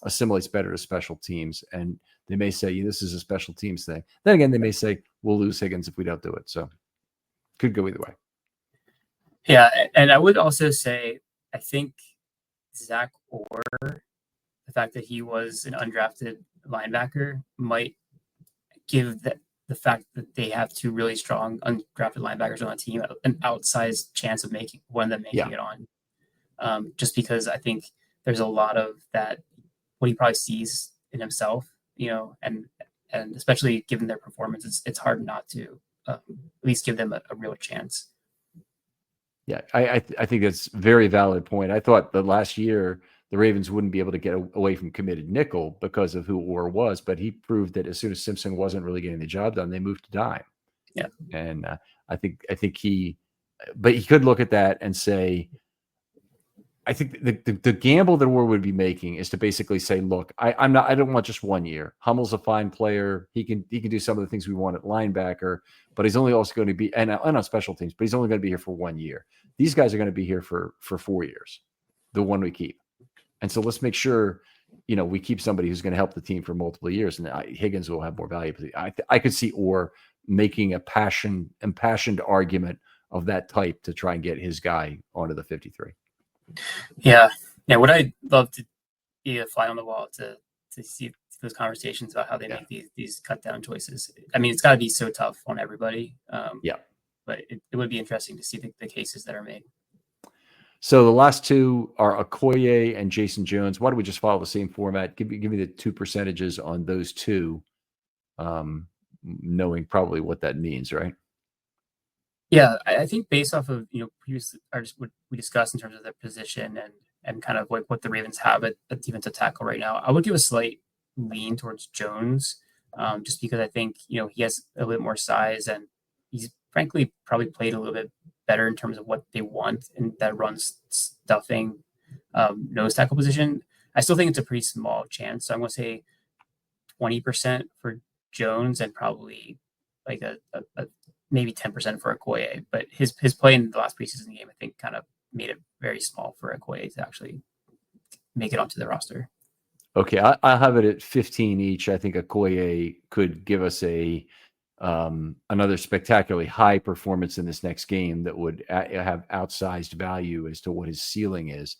assimilates better to special teams, and they may say this is a special teams thing. Then again, they may say we'll lose Higgins if we don't do it. So could go either way.
Yeah, and I would also say I think Zach Orr, the fact that he was an undrafted linebacker, might give the fact that they have two really strong undrafted linebackers on the team an outsized chance of making it on. Just because I think there's a lot of that, what he probably sees in himself, and especially given their performance, it's hard not to at least give them a real chance.
Yeah, I think that's a very valid point. I thought that last year the Ravens wouldn't be able to get away from committed nickel because of who Orr was, but he proved that as soon as Simpson wasn't really getting the job done, they moved to dime.
Yeah,
and I think he could look at that and say, I think the gamble that Orr would be making is to basically say, look, I don't want just 1 year. Hummel's a fine player. He can do some of the things we want at linebacker, but he's only also going to be and on special teams, but he's only going to be here for 1 year. These guys are going to be here for 4 years, the one we keep. And so let's make sure, we keep somebody who's going to help the team for multiple years. And Higgins will have more value. I could see Orr making a impassioned argument of that type to try and get his guy onto the 53.
Yeah. What I'd love to be a fly on the wall to see those conversations about how they make these cut down choices. I mean, it's got to be so tough on everybody. But it would be interesting to see the cases that are made.
So the last two are Okoye and Jason Jones. Why don't we just follow the same format? Give me the 2 percentages on those two, knowing probably what that means, right?
Yeah, I think based off of previously what we discussed in terms of their position and kind of like what the Ravens have at defensive tackle right now, I would give a slight lean towards Jones, just because I think he has a little bit more size and he's frankly probably played a little bit better in terms of what they want in that run stuffing nose tackle position. I still think it's a pretty small chance, so I'm going to say 20% for Jones and probably like a maybe 10% for Okoye. But his play in the last preseason game, I think, kind of made it very small for Okoye to actually make it onto the roster.
Okay, I'll have it at 15 each. I think Okoye could give us another spectacularly high performance in this next game that would have outsized value as to what his ceiling is.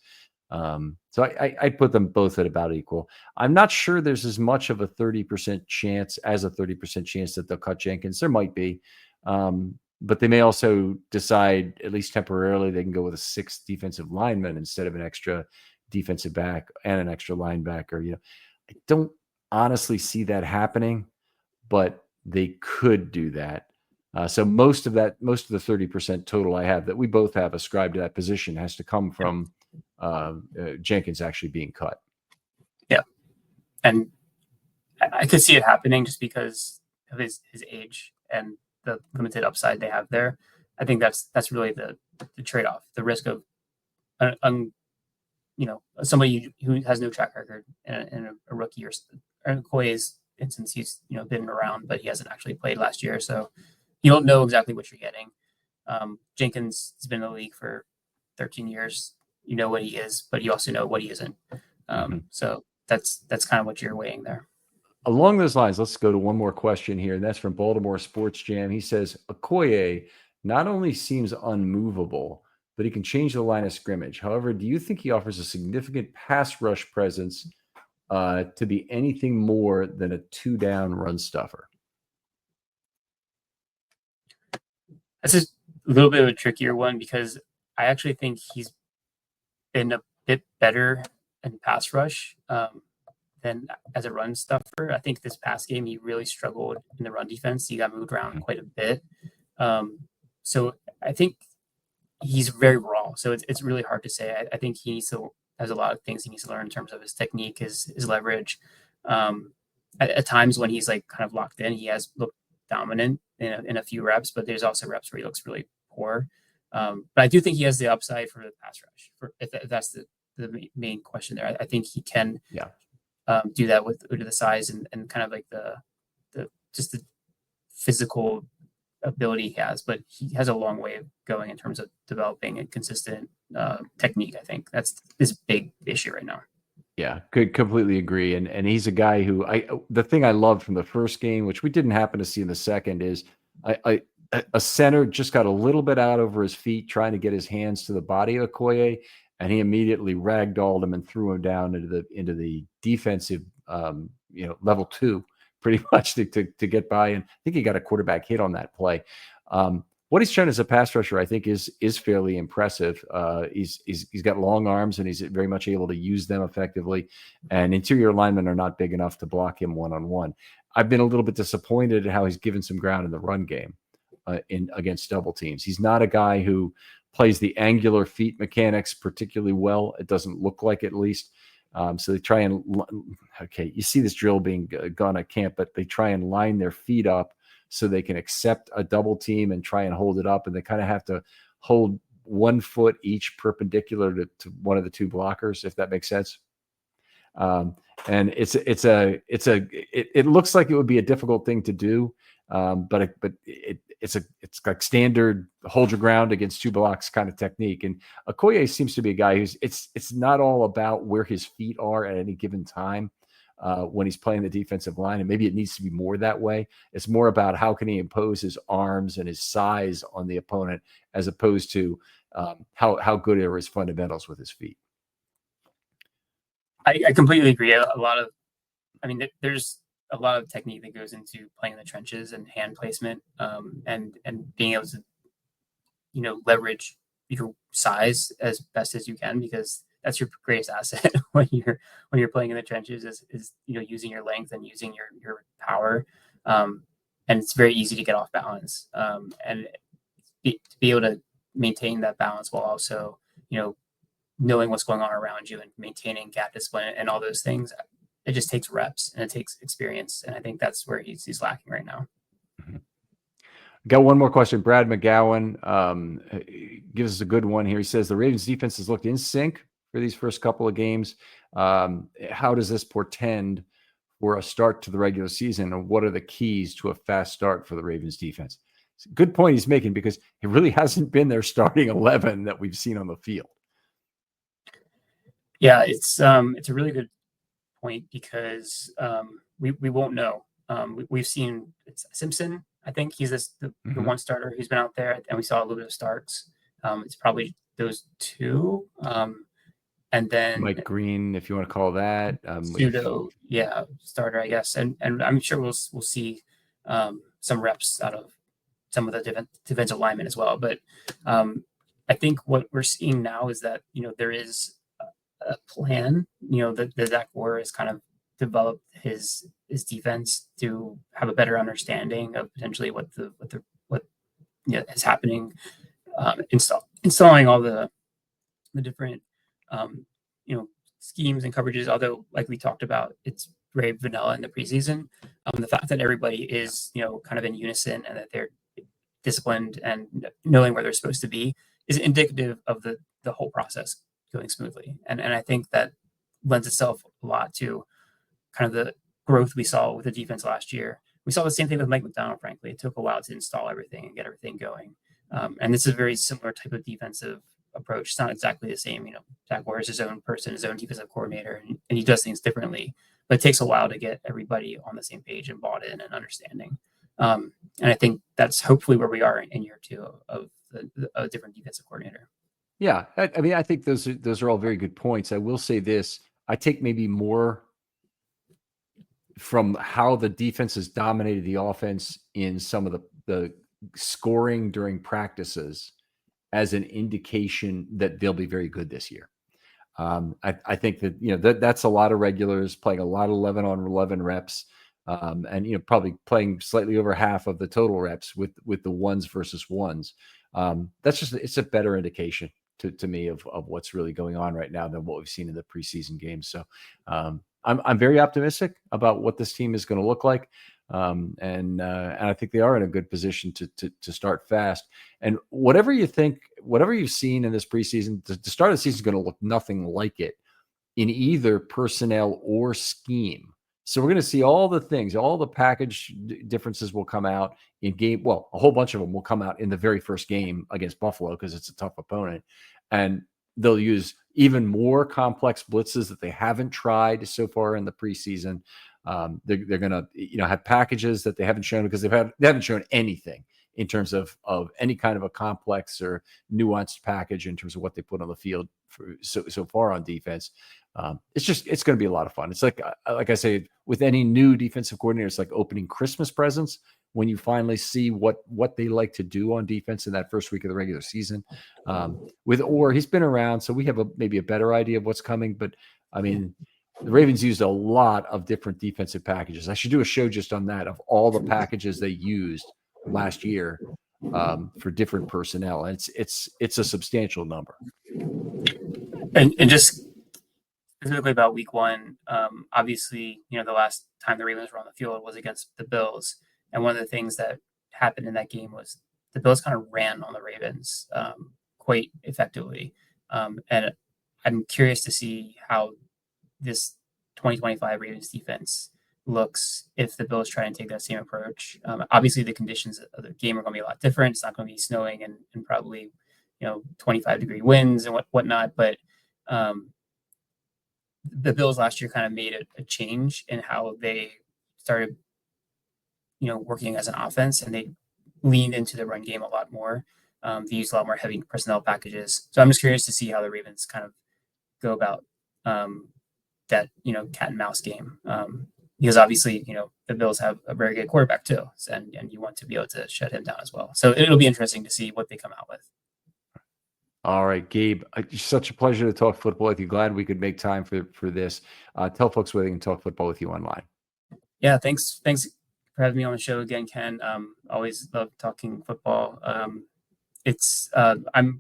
So I'd put them both at about equal. I'm not sure there's as much of a 30% chance that they'll cut Jenkins. There might be, but they may also decide, at least temporarily, they can go with a 6th defensive lineman instead of an extra defensive back and an extra linebacker. I don't honestly see that happening, but they could do that. So most of the 30% total I have that we both have ascribed to that position has to come from Jenkins actually being cut.
Yeah. And I could see it happening just because of his age and the limited upside they have there. I think that's really the trade-off, the risk of somebody who has no track record and a rookie or Okoye's instance, he's been around, but he hasn't actually played last year, so you don't know exactly what you're getting. Jenkins has been in the league for 13 years. You know what he is, but you also know what he isn't. So that's kind of what you're weighing there.
Along those lines, let's go to one more question here, and that's from Baltimore Sports Jam. He says, Okoye not only seems unmovable, but he can change the line of scrimmage. However, do you think he offers a significant pass rush presence to be anything more than a 2-down run stuffer?
That's a little bit of a trickier one because I actually think he's been a bit better in pass rush than as a run stuffer. I think this past game, he really struggled in the run defense. He got moved around quite a bit. So I think he's very raw. So it's really hard to say. I think he needs to has a lot of things he needs to learn in terms of his technique, his leverage. At times when he's like kind of locked in, he has looked dominant in a few reps, but there's also reps where he looks really poor. But I do think he has the upside for the pass rush. If that's the main question there, I think he can do that with the size and kind of like the just the physical ability he has, but he has a long way of going in terms of developing a consistent technique. I think that's his big issue right now.
Yeah, could completely agree. And he's a guy who the thing I loved from the first game, which we didn't happen to see in the second, is a center just got a little bit out over his feet trying to get his hands to the body of Okoye, and he immediately ragdolled him and threw him down into the defensive level 2 pretty much to get by. And I think he got a quarterback hit on that play. What he's shown as a pass rusher, I think, is fairly impressive. He's got long arms, and he's very much able to use them effectively. And interior linemen are not big enough to block him one-on-one. I've been a little bit disappointed at how he's given some ground in the run game against double teams. He's not a guy who plays the angular feet mechanics particularly well. It doesn't look like, at least. So they try and you see this drill being done at camp, but they try and line their feet up so they can accept a double team and try and hold it up. And they kind of have to hold 1 foot each perpendicular to one of the 2 blockers, if that makes sense. And it looks like it would be a difficult thing to do. But it's like standard hold your ground against 2 blocks kind of technique. And Okoye seems to be a guy who's it's not all about where his feet are at any given time. When he's playing the defensive line, and maybe it needs to be more that way. It's more about how can he impose his arms and his size on the opponent, as opposed to how good are his fundamentals with his feet.
I completely agree. There's a lot of technique that goes into playing in the trenches and hand placement, and being able to, leverage your size as best as you can, because that's your greatest asset when you're playing in the trenches is using your length and using your power. And it's very easy to get off balance. And to be able to maintain that balance while also, knowing what's going on around you and maintaining gap discipline and all those things, it just takes reps and it takes experience. And I think that's where he's lacking right now.
Mm-hmm. Got one more question. Brad McGowan gives us a good one here. He says the Ravens defense has looked in sync for these first couple of games. How does this portend for a start to the regular season, and what are the keys to a fast start for the Ravens defense? It's a good point he's making, because it really hasn't been their starting 11 that we've seen on the field.
Yeah, it's a really good point, because we won't know. We've seen it's Simpson. I think he's the one starter who's been out there, and we saw a little bit of starts. It's probably those 2. And then
Mike Green, if you want to call that
pseudo, starter, I guess. And I'm sure we'll see some reps out of some of the defensive linemen as well. But I think what we're seeing now is that there is a plan. That Zach Orr has kind of developed his defense to have a better understanding of potentially what is happening. Installing all the different schemes and coverages, although like we talked about, it's very vanilla in the preseason. The fact that everybody is kind of in unison and that they're disciplined and knowing where they're supposed to be is indicative of the whole process going smoothly. And I think that lends itself a lot to kind of the growth we saw with the defense last year. We saw the same thing with Mike McDonald, frankly. It took a while to install everything and get everything going. And this is a very similar type of defensive approach. It's not exactly the same. Zach Orr is his own person, his own defensive coordinator, and he does things differently. But it takes a while to get everybody on the same page and bought in and understanding. And I think that's hopefully where we are in year 2 of a different defensive coordinator.
Yeah, I think those are all very good points. I will say this: I take maybe more from how the defense has dominated the offense in some of the scoring during practices as an indication that they'll be very good this year. I think that that's a lot of regulars playing a lot of 11 on 11 reps, and probably playing slightly over half of the total reps with the ones versus ones. It's a better indication to me of what's really going on right now than what we've seen in the preseason games. So I'm very optimistic about what this team is going to look like. And I think they are in a good position to start fast. And whatever you think, whatever you've seen in this preseason, the start of the season is going to look nothing like it in either personnel or scheme. So we're going to see all the things, all the package differences will come out in game. Well, a whole bunch of them will come out in the very first game against Buffalo because it's a tough opponent. And they'll use even more complex blitzes that they haven't tried so far in the preseason. They're going to, have packages that they haven't shown because they haven't shown anything in terms of any kind of a complex or nuanced package in terms of what they put on the field so far on defense. It's going to be a lot of fun. It's like I say, with any new defensive coordinator, it's like opening Christmas presents when you finally see what they like to do on defense in that first week of the regular season. With Orr, he's been around, so we have maybe a better idea of what's coming. But I mean, the Ravens used a lot of different defensive packages. I should do a show just on that, of all the packages they used last year for different personnel. And it's a substantial number.
And just specifically about week one, obviously, the last time the Ravens were on the field was against the Bills. And one of the things that happened in that game was the Bills kind of ran on the Ravens quite effectively. And I'm curious to see how this 2025 Ravens defense looks if the Bills try and take that same approach. Obviously, the conditions of the game are going to be a lot different. It's not going to be snowing and probably 25-degree winds and whatnot. But the Bills last year kind of made a change in how they started, working as an offense, and they leaned into the run game a lot more. They used a lot more heavy personnel packages. So I'm just curious to see how the Ravens kind of go about that, cat and mouse game. Because obviously, the Bills have a very good quarterback too. And you want to be able to shut him down as well. So it'll be interesting to see what they come out with.
All right, Gabe, it's such a pleasure to talk football with you. Glad we could make time for this. Tell folks where they can talk football with you online.
Yeah, thanks for having me on the show again, Ken. Always love talking football. I'm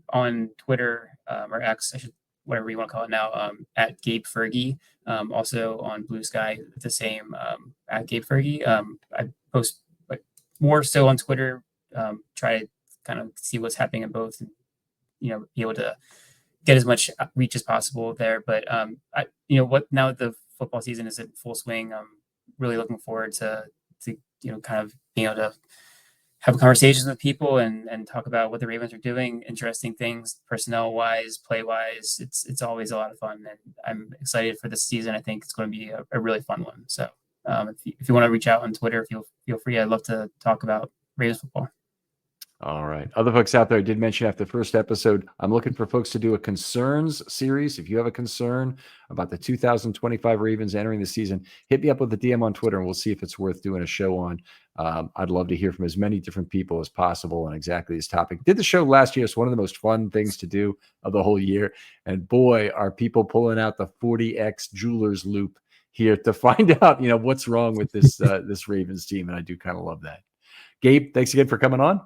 on Twitter or X, whatever you want to call it now, at Gabe Fergie. Also on Blue Sky, the same at Gabe Fergie. I post more so on Twitter. Try to kind of see what's happening in both, and be able to get as much reach as possible there. But now that the football season is in full swing, I'm really looking forward to kind of being able to have conversations with people and talk about what the Ravens are doing, interesting things, personnel wise, play wise. It's always a lot of fun, and I'm excited for this season. I think it's going to be a really fun one. So if you want to reach out on Twitter, feel free. I'd love to talk about Ravens football.
All right. Other folks out there, I did mention after the first episode, I'm looking for folks to do a concerns series. If you have a concern about the 2025 Ravens entering the season, hit me up with a DM on Twitter and we'll see if it's worth doing a show on. I'd love to hear from as many different people as possible on exactly this topic. Did the show last year. It's one of the most fun things to do of the whole year. And boy, are people pulling out the 40X jeweler's loop here to find out, what's wrong with this Ravens team. And I do kind of love that. Gabe, thanks again for coming on.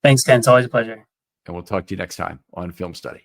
Thanks, Ken. It's always a pleasure.
And we'll talk to you next time on Film Study.